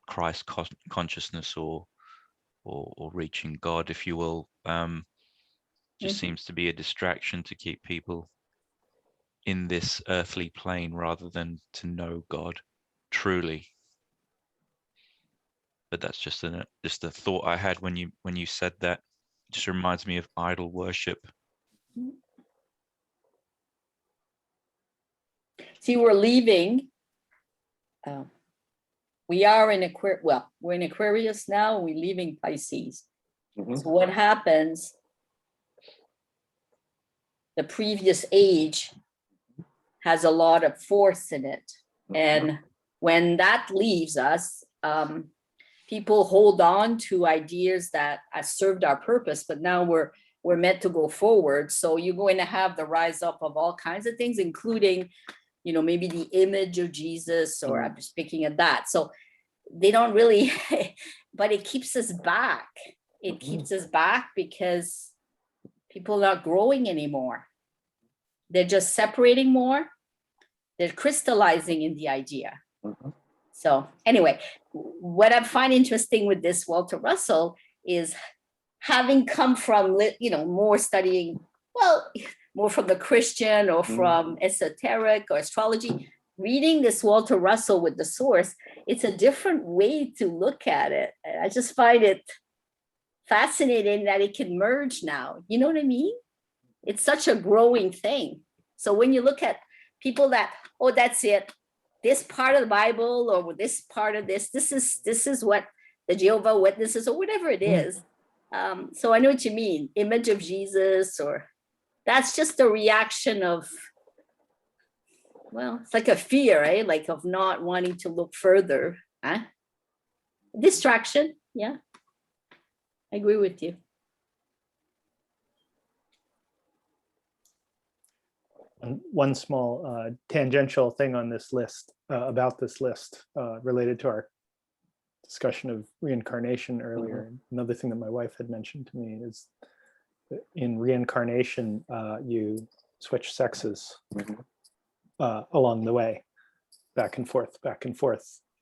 D: Christ consciousness or reaching God, if you will. Just seems to be a distraction to keep people in this earthly plane rather than to know God truly. But that's just a thought I had when you said that. It just reminds me of idol worship.
C: See, we're leaving. We are in Aquarius. Well, we're in Aquarius now. We're leaving Pisces. So what happens? The previous age has a lot of force in it, and when that leaves us, people hold on to ideas that have served our purpose, but now we're meant to go forward. So you're going to have the rise up of all kinds of things, including, maybe the image of Jesus, or I'm just picking at that. So they don't really, but it keeps us back. It keeps us back because people are not growing anymore. They're just separating more. They're crystallizing in the idea. So anyway, what I find interesting with this Walter Russell is, having come from, more studying, more from the Christian or from esoteric or astrology, reading this Walter Russell with the source, it's a different way to look at it. And I just find it fascinating that it can merge now. You know what I mean? It's such a growing thing. So when you look at people that, that's it, this part of the Bible or this part of this is what the Jehovah Witnesses or whatever it is. So I know what you mean, image of Jesus, or that's just a reaction of, it's like a fear, right? Like of not wanting to look further. Distraction. Yeah, I agree with you.
B: One small tangential thing on this list, about this list, related to our discussion of reincarnation earlier. Another thing that my wife had mentioned to me is that in reincarnation, you switch sexes along the way, back and forth.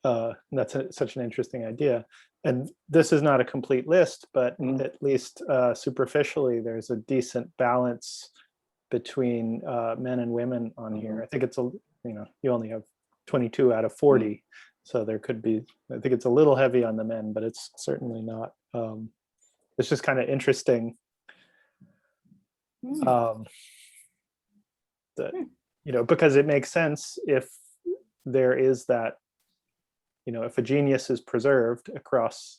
B: And that's such an interesting idea. And this is not a complete list, but at least superficially, there's a decent balance between men and women on here. I think it's you only have 22 out of 40. So there could be, I think it's a little heavy on the men, but it's certainly not. It's just kind of interesting that, because it makes sense if there is that, if a genius is preserved across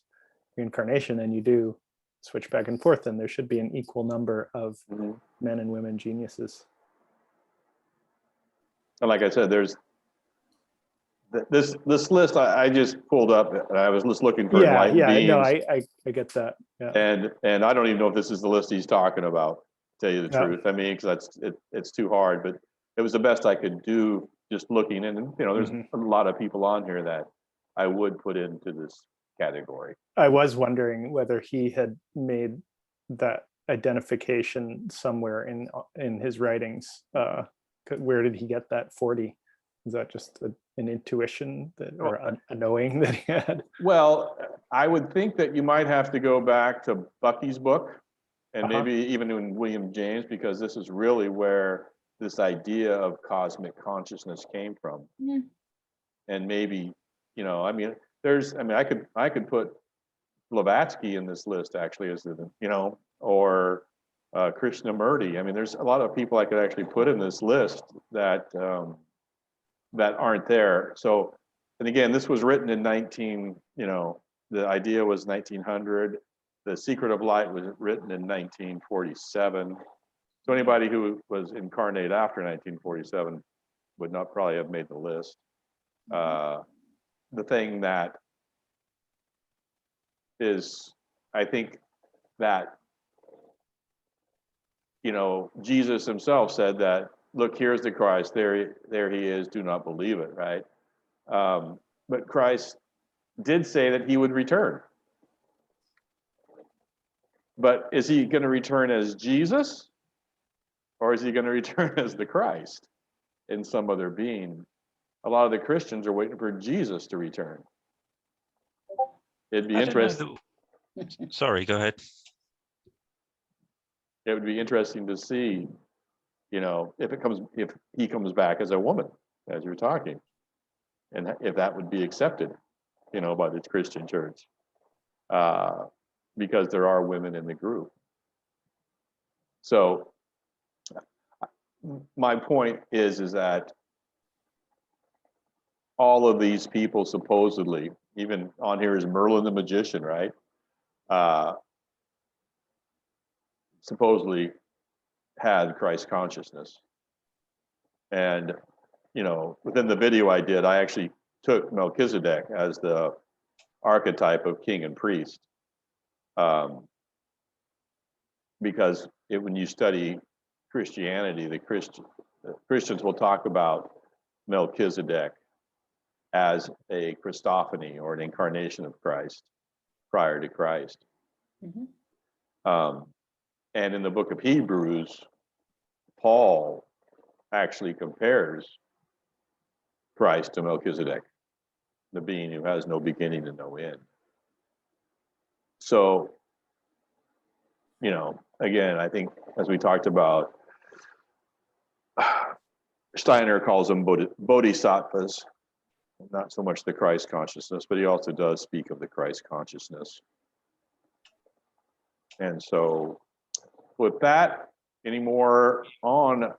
B: reincarnation and you do switch back and forth, then there should be an equal number of men and women geniuses.
A: And like I said, there's this list I just pulled up, and I was just looking for enlightened beings.
B: No, I get that. Yeah.
A: And I don't even know if this is the list he's talking about, to tell you the truth. I mean, because it's too hard, but it was the best I could do just looking. And there's a lot of people on here that I would put into this category.
B: I was wondering whether he had made that identification somewhere in his writings. Where did he get that 40? Is that just an intuition or a knowing that he had?
A: Well, I would think that you might have to go back to Bucke's book, and maybe even in William James, because this is really where this idea of cosmic consciousness came from.
C: Mm.
A: And maybe, you know, I mean, I could put Blavatsky in this list actually as the, you know, or Krishnamurti. I mean, there's a lot of people I could actually put in this list that that aren't there. So, and again, this was written in the idea was 1900. The Secret of Light was written in 1947. So anybody who was incarnate after 1947 would not probably have made the list. The thing that is, I think that, you know, Jesus himself said that, look, here's the Christ, there he is, do not believe it, right? But Christ did say that he would return. But is he going to return as Jesus? Or is he going to return as the Christ in some other being? A lot of the Christians are waiting for Jesus to return. It'd be interesting.
D: Sorry, go ahead.
A: It would be interesting to see, you know, if he comes back as a woman, as you're talking, and if that would be accepted, you know, by the Christian church, because there are women in the group. So my point is that all of these people supposedly, even on here is Merlin the magician, right? Supposedly had Christ consciousness. And, you know, within the video I did, I actually took Melchizedek as the archetype of king and priest. Because when you study Christianity, the Christians will talk about Melchizedek as a Christophany or an incarnation of Christ prior to Christ.
C: Mm-hmm.
A: And in the book of Hebrews, Paul actually compares Christ to Melchizedek, the being who has no beginning and no end. So, you know, again, I think as we talked about, Steiner calls them bodhisattvas, not so much the Christ consciousness, but he also does speak of the Christ consciousness. And so with that, any more on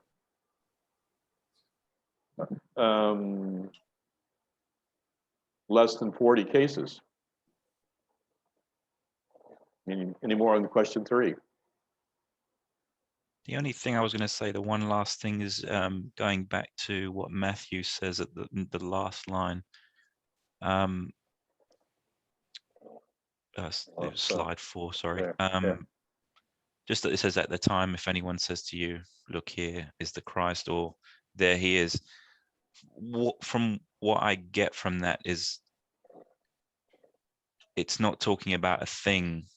A: less than 40 cases? Any more on question 3?
D: The only thing I was going to say, the one last thing is going back to what Matthew says at the last line. Slide 4, sorry. Just that it says at the time, if anyone says to you, look, here is the Christ, or there he is. From what I get from that is, it's not talking about a thing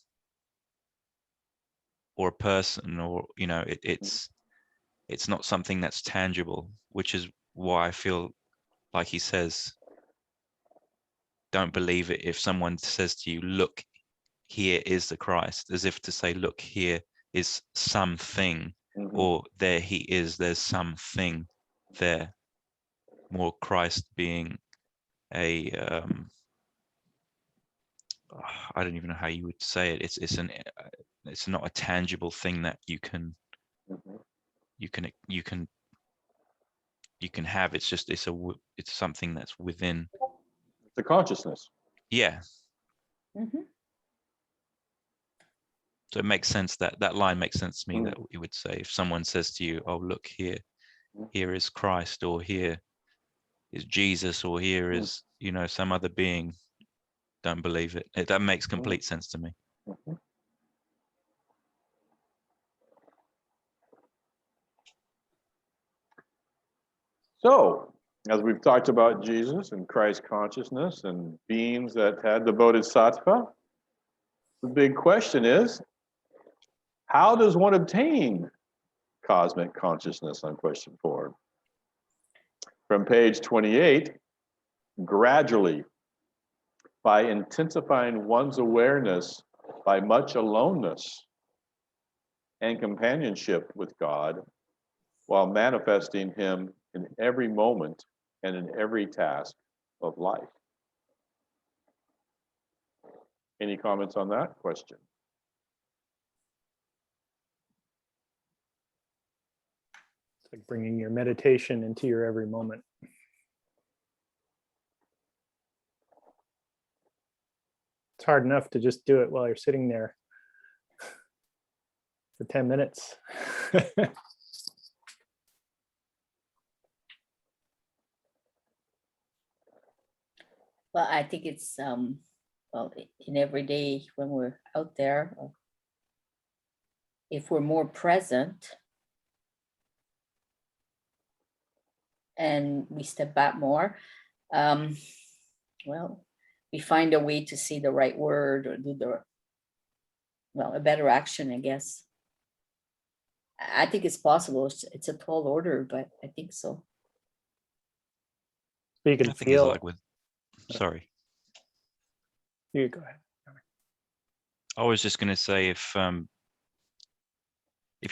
D: or a person, or, you know, it's not something that's tangible, which is why I feel like he says, don't believe it if someone says to you, look, here is the Christ, as if to say, look, here is something, or there he is, there's something there. More Christ being a I don't even know how you would say it. It's not a tangible thing that you can have. It's just it's something that's within
A: the consciousness.
D: Yeah.
C: Mm-hmm.
D: So it makes sense, that line makes sense to me, that you would say, if someone says to you, oh, look, here is Christ, or here is Jesus, or here is, you know, some other being, don't believe it. That makes complete sense to me.
A: So, as we've talked about Jesus and Christ consciousness and beings that had the bodhisattva, the big question is, how does one obtain cosmic consciousness on question 4? From page 28, gradually, by intensifying one's awareness by much aloneness and companionship with God, while manifesting him in every moment and in every task of life. Any comments on that question?
B: It's like bringing your meditation into your every moment. It's hard enough to just do it while you're sitting there for 10 minutes.
C: Well, I think it's well, in every day when we're out there, if we're more present and we step back more, well, we find a way to say the right word or do the, well, a better action, I guess. I think it's possible. It's a tall order, but I think so.
B: You can
D: I think it's
B: feel.
D: like with, sorry.
B: You go ahead.
D: I was just going to say, if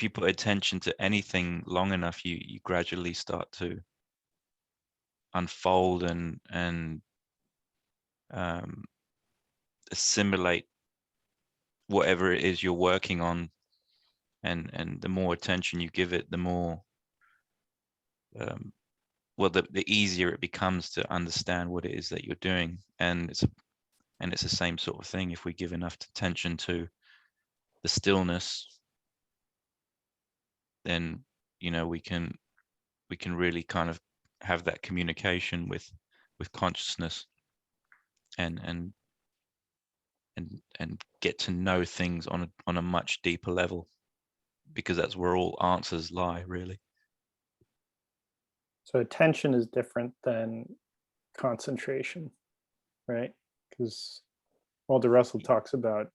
D: you put attention to anything long enough, you gradually start to unfold and assimilate whatever it is you're working on, and the more attention you give it, the more well, the easier it becomes to understand what it is that you're doing. And it's the same sort of thing. If we give enough attention to the stillness, then we can really kind of have that communication with consciousness and get to know things on a much deeper level, because that's where all answers lie, really.
B: So attention is different than concentration, right? Because Walter Russell talks about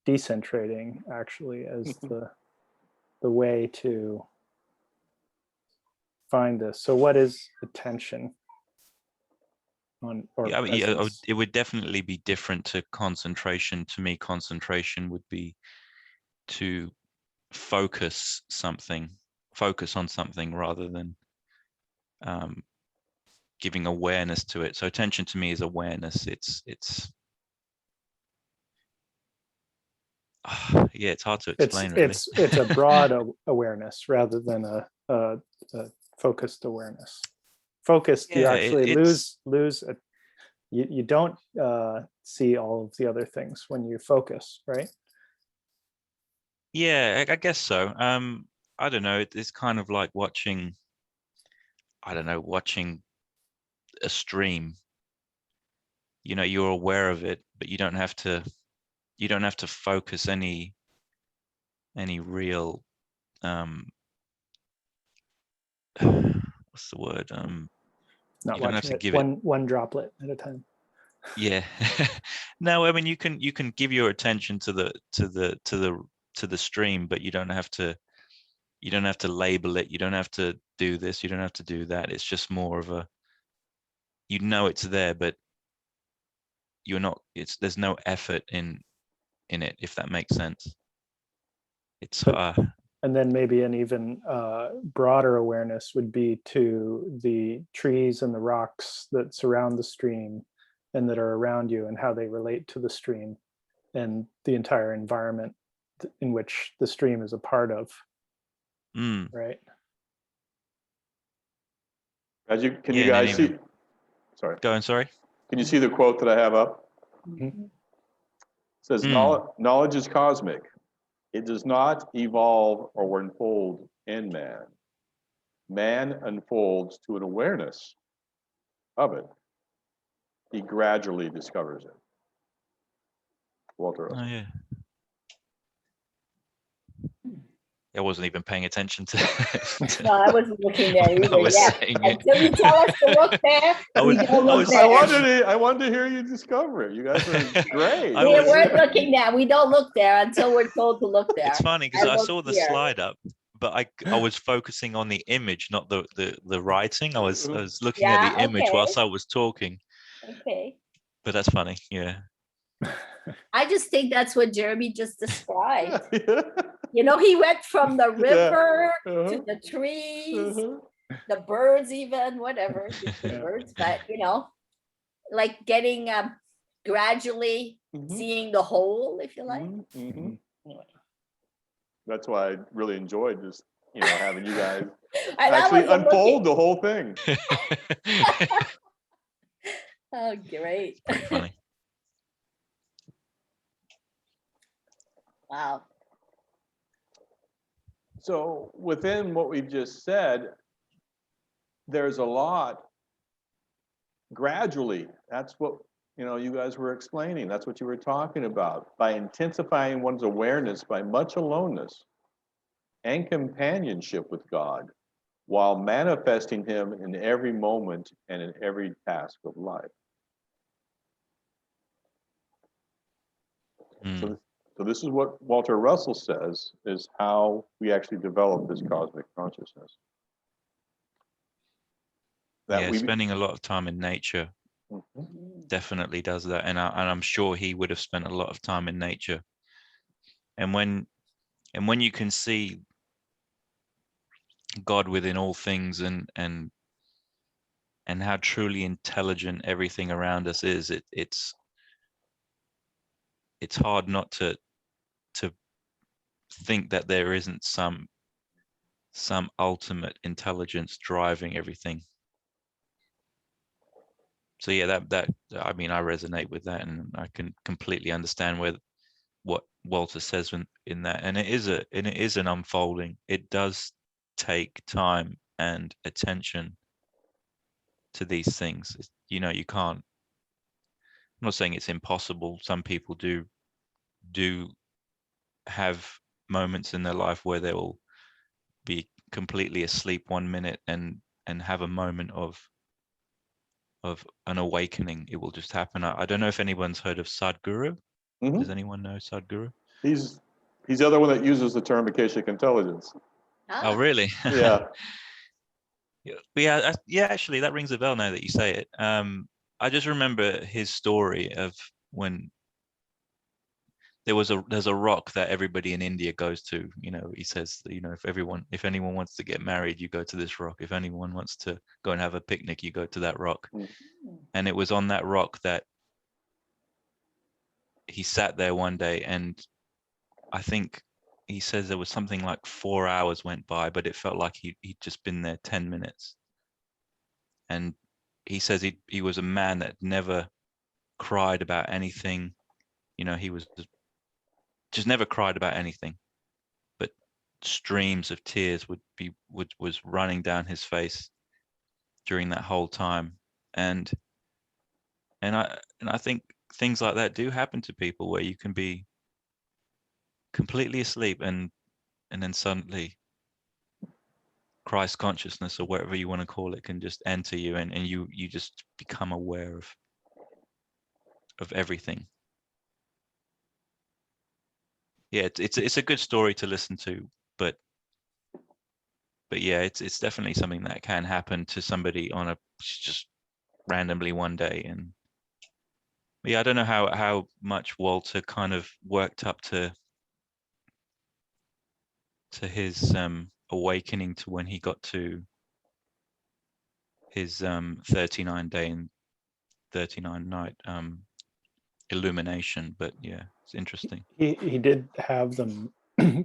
B: decentrating actually as the way to find this. So what is attention?
D: Yeah, it would definitely be different to concentration. To me, concentration would be to focus on something rather than giving awareness to it. So attention to me is awareness. It's yeah, it's hard to explain.
B: It's a broad awareness rather than a focused awareness. Focused, you actually lose it. You don't see all of the other things when you focus, right?
D: Yeah, I guess so. I don't know. It's kind of like watching a stream. You're aware of it, but you don't have to focus any real what's the word?
B: Not
D: you don't have
B: watching
D: to
B: it
D: give
B: one droplet at a time.
D: Yeah. No, I mean you can give your attention to the stream, but you don't have to label it. You don't have to do this. You don't have to do that. It's just more of a, it's there, but there's no effort in it, if that makes sense. It's
B: and then maybe an even broader awareness would be to the trees and the rocks that surround the stream and that are around you and how they relate to the stream and the entire environment in which the stream is a part of. Right?
A: Can you guys see? Sorry.
D: Go on, sorry.
A: Can you see the quote that I have up?
B: Mm-hmm.
A: It says, knowledge is cosmic. It does not evolve or unfold in man. Man unfolds to an awareness of it. He gradually discovers it. Walter Russell.
D: Oh, yeah. I wasn't even paying attention to
C: No, I wasn't looking there either.
D: I was saying
C: Until you tell us to look there, we don't look there.
A: I wanted to hear you discover it. You guys are great.
C: We weren't looking there. We don't look there until we're told to look there.
D: It's funny because I saw the slide up, but I was focusing on the image, not the writing. I was looking at the image whilst I was talking.
C: Okay.
D: But that's funny, yeah.
C: I just think that's what Jeremy just described. You know, he went from the river
A: Uh-huh.
C: to the trees,
A: Uh-huh.
C: the birds, even whatever the
B: Yeah.
C: birds, but you know, like getting gradually
A: Mhm.
C: seeing the whole, if you like.
A: Mhm. Mhm.
C: Anyway.
A: That's why I really enjoyed just, having you guys
C: And I
A: actually
C: wasn't
A: unfold
C: looking.
A: the whole thing.
C: Oh, great.
D: Pretty funny.
C: Wow.
A: So within what we've just said, there's a lot gradually. That's what, you guys were explaining. That's what you were talking about. By intensifying one's awareness by much aloneness and companionship with God, while manifesting him in every moment and in every task of life.
D: Mm.
A: So this is what Walter Russell says is how we actually develop this cosmic consciousness.
D: Yeah, spending a lot of time in nature
A: Mhm.
D: definitely does that, and I'm sure he would have spent a lot of time in nature. And when you can see God within all things, and how truly intelligent everything around us is, it's hard not to think that there isn't some ultimate intelligence driving everything. So yeah, that I mean, I resonate with that, and I can completely understand what Walter says in that. And it is an unfolding. It does take time and attention to these things. You can't. I'm not saying it's impossible. Some people do have moments in their life where they will be completely asleep 1 minute and have a moment of an awakening. It will just happen. I don't know if anyone's heard of Sadhguru.
A: Mhm.
D: Does anyone know Sadhguru?
A: He's the other one that uses the term akashic intelligence.
D: Oh, really?
A: Yeah.
D: Yeah, actually, that rings a bell now that you say it. I just remember his story of when there's a rock that everybody in India goes to. He says, if anyone wants to get married, you go to this rock. If anyone wants to go and have a picnic, you go to that rock. And it was on that rock that he sat there one day, and I think he says there was something like 4 hours went by, but it felt like he'd just been there 10 minutes. And he says he was a man that never cried about anything. He was just never cried about anything, but streams of tears was running down his face during that whole time. And I think things like that do happen to people, where you can be completely asleep and then suddenly Christ consciousness, or whatever you want to call it, can just enter you, and you just become aware of everything. Yeah, it's a good story to listen to, but yeah, it's definitely something that can happen to somebody on a just randomly one day. And yeah, I don't know how much Walter kind of worked up to his awakening to when he got to his 39 day and 39 night illumination, but yeah, it's interesting.
B: He did have them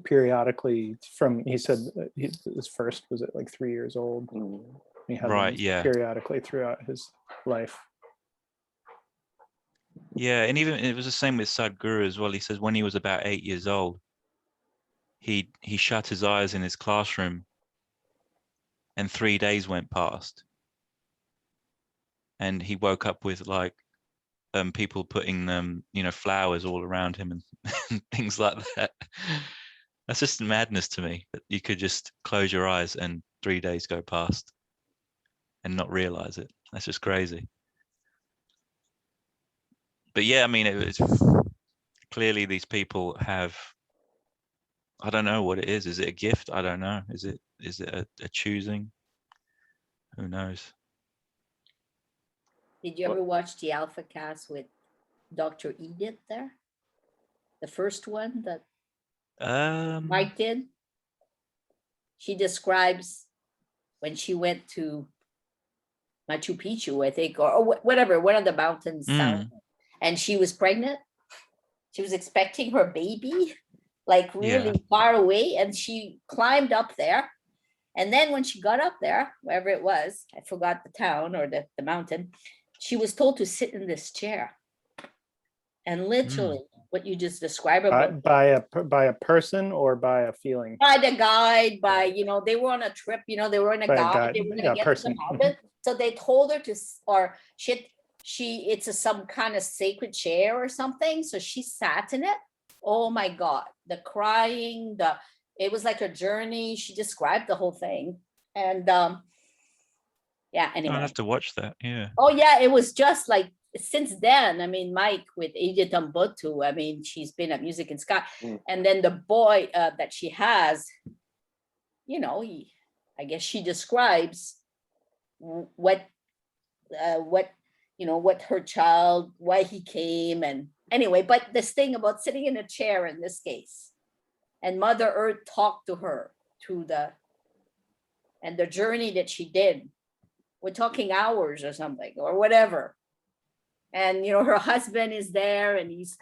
B: periodically he said his first was at like 3 years old. He had
D: Right,
B: them
D: yeah.
B: periodically throughout his life.
D: Yeah, and even it was the same with Sadhguru as well. He says when he was about 8 years old, he shut his eyes in his classroom, and 3 days went past, and he woke up with like people putting flowers all around him and things like that. That's just madness to me, that you could just close your eyes and 3 days go past and not realize it. That's just crazy. But yeah, I mean, it's clearly these people have, I don't know what it is. Is it a gift? I don't know. Is it a choosing? Who knows?
C: Did you ever watch the Alpha Cast with Dr. Edith there? The first one that Mike did. She describes when she went to Machu Picchu, I think, or whatever, one of the mountains south, and she was pregnant. She was expecting her baby, like really far away, and she climbed up there. And then when she got up there, wherever it was, I forgot the town or the mountain, she was told to sit in this chair. And literally, what you just described about
B: by a person or by a feeling?
C: By the guide, by, you know, they were on a trip, you know, they were in a guide, they were gonna get
B: person.
C: to the mountain. So they told her to, or it's some kind of sacred chair or something. So she sat in it. Oh my God, the crying, it was like a journey. She described the whole thing. And yeah, anyway.
D: I'll have to watch that, yeah.
C: Oh yeah, it was just like, since then, I mean, Mike with Edith Umbutu, I mean, she's been at Music in Sky. And then the boy that she has, you know, I guess she describes what you know, what her child, why he came, and anyway, but this thing about sitting in a chair in this case, and Mother Earth talked to her through and the journey that she did. We're talking hours or something or whatever. And, you know, her husband is there and he's,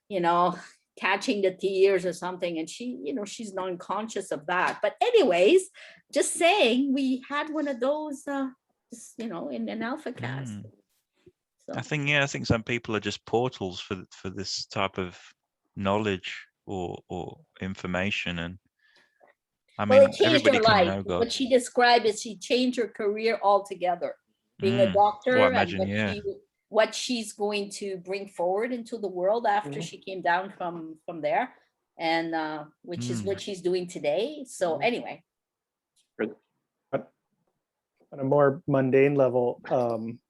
C: you know, catching the tears or something. And she, you know, she's non-conscious of that. But anyways, just saying, we had one of those, you know, in an alpha cast. So.
D: I think some people are just portals for this type of knowledge or information. And I mean,
C: it changed her life.
D: God.
C: What she described is she changed her career altogether. Being a doctor,
D: well, I imagine,
C: what she's going to bring forward into the world after she came down from there, and which is what she's doing today. So anyway.
B: On a more mundane level,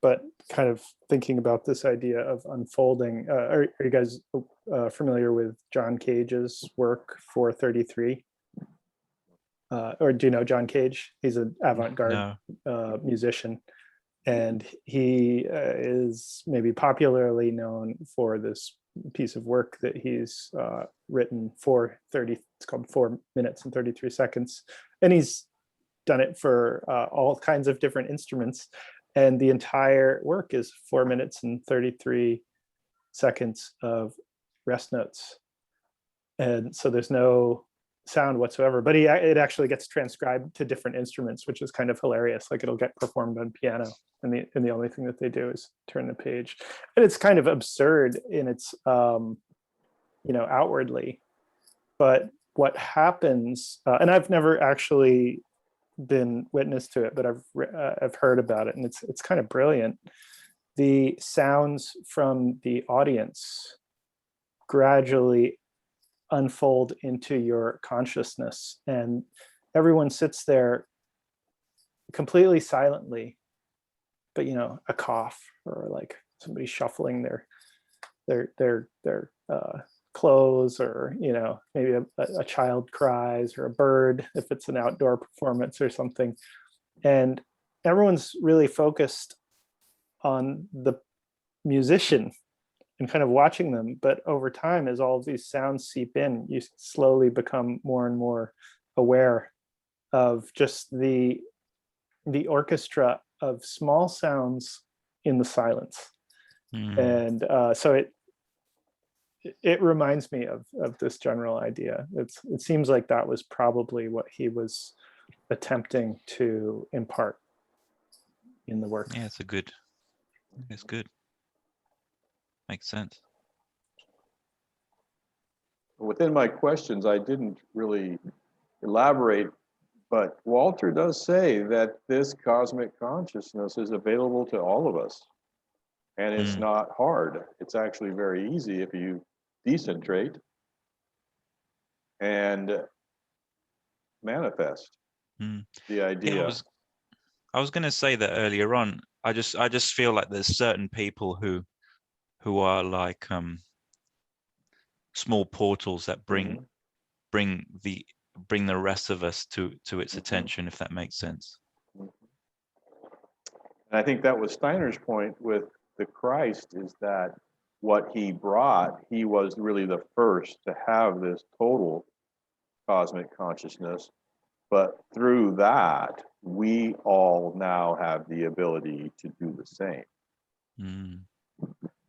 B: but kind of thinking about this idea of unfolding, are you guys familiar with John Cage's work, 433? Or do you know John Cage? He's an avant-garde musician. And he is maybe popularly known for this piece of work that he's written it's called 4 minutes and 33 seconds. And he's done it for all kinds of different instruments. And the entire work is 4 minutes and 33 seconds of rest notes. And so there's no sound whatsoever, but it actually gets transcribed to different instruments, which is kind of hilarious. Like it'll get performed on piano, and the only thing that they do is turn the page. And it's kind of absurd in its you know, outwardly, but what happens, and I've never actually been witness to it, but I've heard about it, and it's kind of brilliant. The sounds from the audience gradually unfold into your consciousness, and everyone sits there completely silently, but you know, a cough or like somebody shuffling their clothes, or you know, maybe a child cries, or a bird if it's an outdoor performance or something, and everyone's really focused on the musician and kind of watching them. But over time, as all of these sounds seep in, you slowly become more and more aware of just the orchestra of small sounds in the silence. And so it reminds me of this general idea. It seems like that was probably what he was attempting to impart in the work.
D: Yeah, it's good. Makes sense.
A: Within my questions, I didn't really elaborate, but Walter does say that this cosmic consciousness is available to all of us. And it's not hard. It's actually very easy if you decentrate and manifest the idea.
D: Yeah, I was going to say that earlier on. I just feel like there's certain people who are like small portals that bring the rest of us to its attention, if that makes sense.
A: And I think that was Steiner's point with the Christ, is that what he brought, he was really the first to have this total cosmic consciousness, but through that, we all now have the ability to do the same.
D: Mm.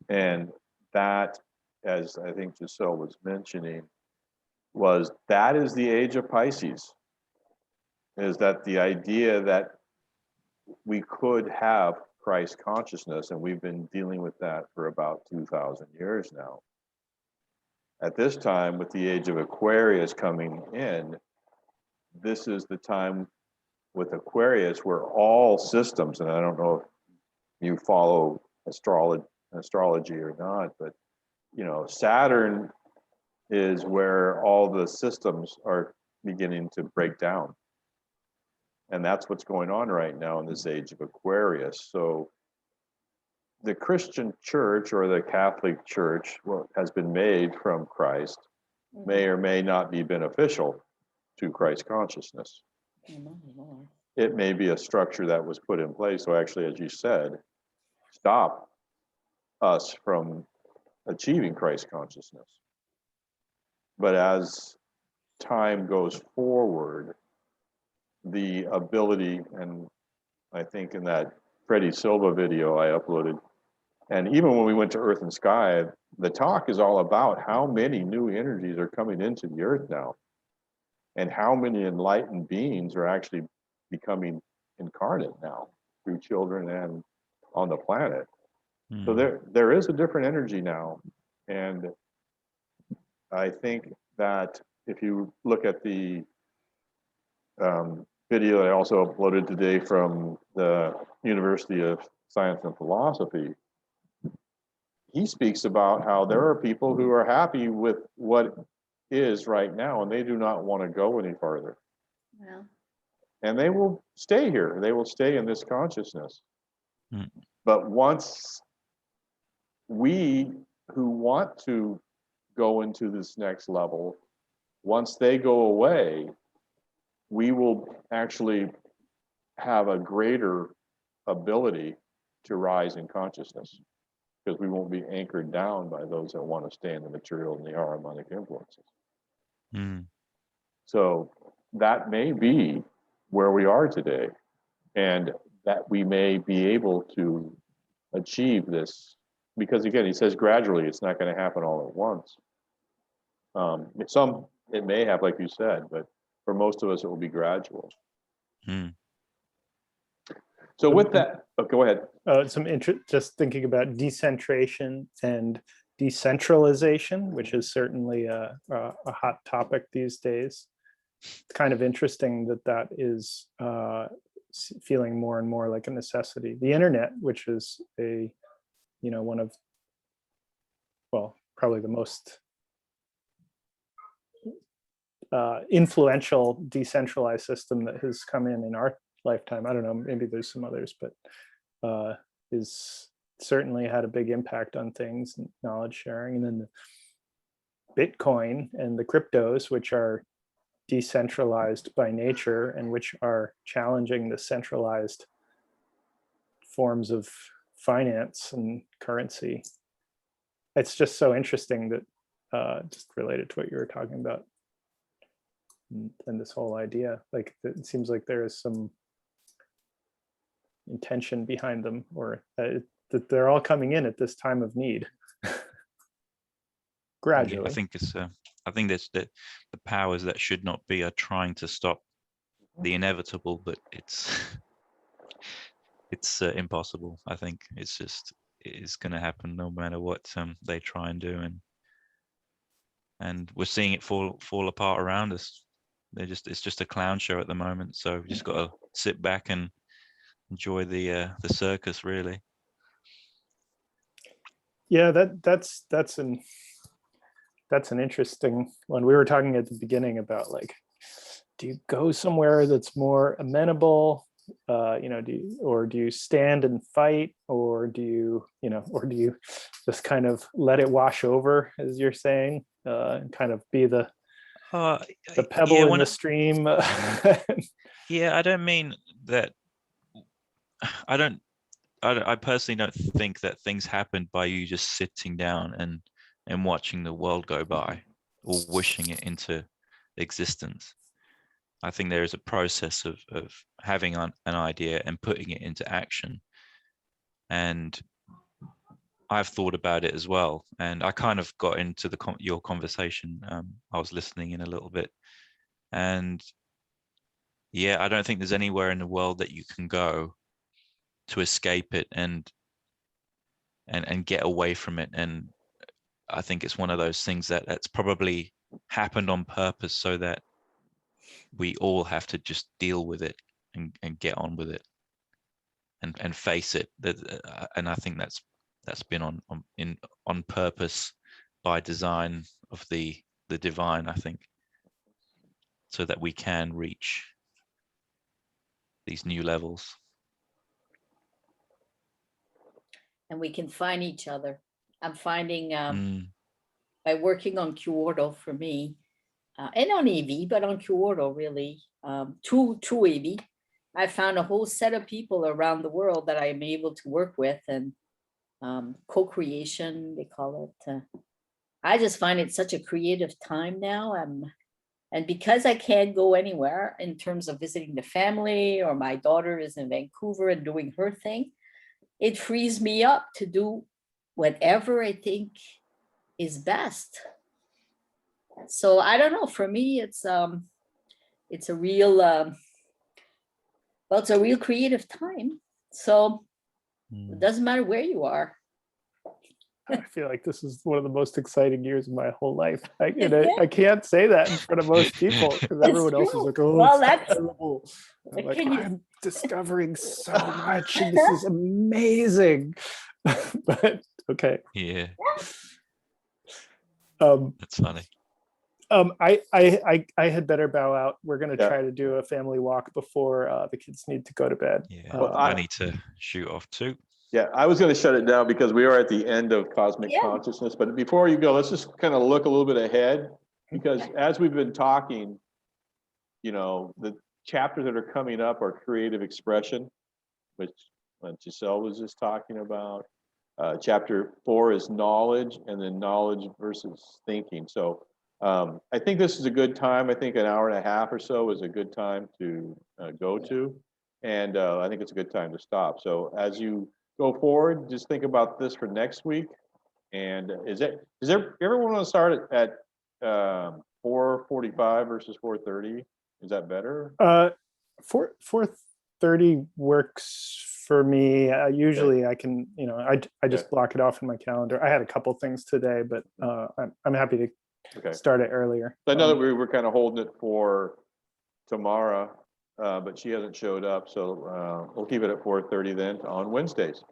A: And that, as I think Giselle was mentioning, that is the age of Pisces. Is that the idea that we could have Christ consciousness, and we've been dealing with that for about 2,000 years now. At this time, with the age of Aquarius coming in, this is the time with Aquarius where all systems, and I don't know if you follow astrology or not, but Saturn is where all the systems are beginning to break down. And that's what's going on right now in this age of Aquarius. So the Christian church or the Catholic church, what has been made from Christ, may or may not be beneficial to Christ consciousness. It may be a structure that was put in place. So actually, as you said, stop us from achieving Christ consciousness. But as time goes forward, the ability, and I think in that Freddie Silva video I uploaded, and even when we went to Earth and Sky, the talk is all about how many new energies are coming into the Earth now, and how many enlightened beings are actually becoming incarnate now through children and on the planet.
D: Mm.
A: So there is a different energy now, and I think that if you look at the video that I also uploaded today from the University of Science and Philosophy, he speaks about how there are people who are happy with what is right now, and they do not want to go any farther.
C: Yeah.
A: And they will stay here. They will stay in this consciousness.
D: Mm.
A: But once we who want to go into this next level, once they go away, we will actually have a greater ability to rise in consciousness, because we won't be anchored down by those that want to stay in the material and the harmonic influences.
D: Mm.
A: So that may be where we are today, and that we may be able to achieve this, because again, he says gradually, it's not going to happen all at once. It may have, like you said, but for most of us, it will be gradual.
D: Mm.
A: So with that, go ahead.
B: Just thinking about decentration and decentralization, which is certainly a hot topic these days. It's kind of interesting that is feeling more and more like a necessity. The internet, which is one of, well, probably the most influential decentralized system that has come in our lifetime. I don't know, maybe there's some others, but is certainly had a big impact on things and knowledge sharing. And then the Bitcoin and the cryptos, which are decentralized by nature and which are challenging the centralized forms of finance and currency. It's just so interesting that just related to what you were talking about and this whole idea, like it seems like there is some intention behind them, or that they're all coming in at this time of need. Gradually.
D: Yeah, I think that's the powers that should not be are trying to stop the inevitable, but it's impossible. I think it's going to happen no matter what they try and do, and we're seeing it fall apart around us. It's just a clown show at the moment, so we just got to sit back and enjoy the circus, really.
B: Yeah, that's an interesting one. We were talking at the beginning about, like, do you go somewhere that's more amenable, do you stand and fight, or do you just kind of let it wash over, as you're saying, and kind of be the pebble in the stream?
D: Yeah, I don't mean that. I personally don't think that things happen by you just sitting down and watching the world go by, or wishing it into existence. I think there is a process of having an idea and putting it into action. And I've thought about it as well. And I kind of got into your conversation. I was listening in a little bit. And yeah, I don't think there's anywhere in the world that you can go to escape it and get away from it. And I think it's one of those things that's probably happened on purpose so that we all have to just deal with it and get on with it and face it. And I think that's been on purpose by design of the divine, I think, so that we can reach these new levels.
C: And we can find each other. I'm finding by working on Kyoto for me, and on EV, but on Kyoto really, through EV, I found a whole set of people around the world that I'm able to work with, and co-creation, they call it. I just find it such a creative time now. And because I can't go anywhere in terms of visiting the family, or my daughter is in Vancouver and doing her thing, it frees me up to do whatever I think is best. So I don't know, for me, it's a real, it's a real creative time. So it doesn't matter where you are.
B: I feel like this is one of the most exciting years of my whole life. I can't say that in front of most people because everyone else is like, oh, well, that's terrible. I'm like, I'm discovering so much and this is amazing. But okay.
D: Yeah. That's funny.
B: I had better bow out. We're going to try to do a family walk before the kids need to go to bed.
D: Yeah, well, I need to shoot off too.
A: Yeah, I was going to shut it down because we are at the end of Cosmic Consciousness. But before you go, let's just kind of look a little bit ahead, because as we've been talking, the chapters that are coming up are creative expression, which Giselle was just talking about. Chapter 4 is knowledge, and then knowledge versus thinking. So I think this is a good time. I think an hour and a half or so is a good time to go to. And I think it's a good time to stop. So as you go forward, just think about this for next week. And does everyone want to start at 4:45 versus 4:30? Is that better?
B: 4:30 works for me. Usually I can, I just block it off in my calendar. I had a couple things today, but I'm happy to start it earlier.
A: I know that we were kind of holding it for tomorrow, but she hasn't showed up, so we'll keep it at 4:30 then on Wednesdays.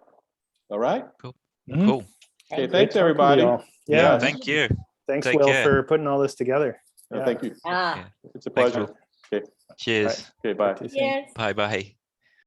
A: All right?
D: Cool. Cool.
A: Okay, thanks everybody.
B: Yeah,
D: thank you.
B: Thanks,
D: Take
B: Will,
D: care.
B: for putting all this together.
A: Thank you.
C: Ah.
A: It's a pleasure.
D: Cheers.
A: Okay, bye.
C: Yes.
D: Bye bye.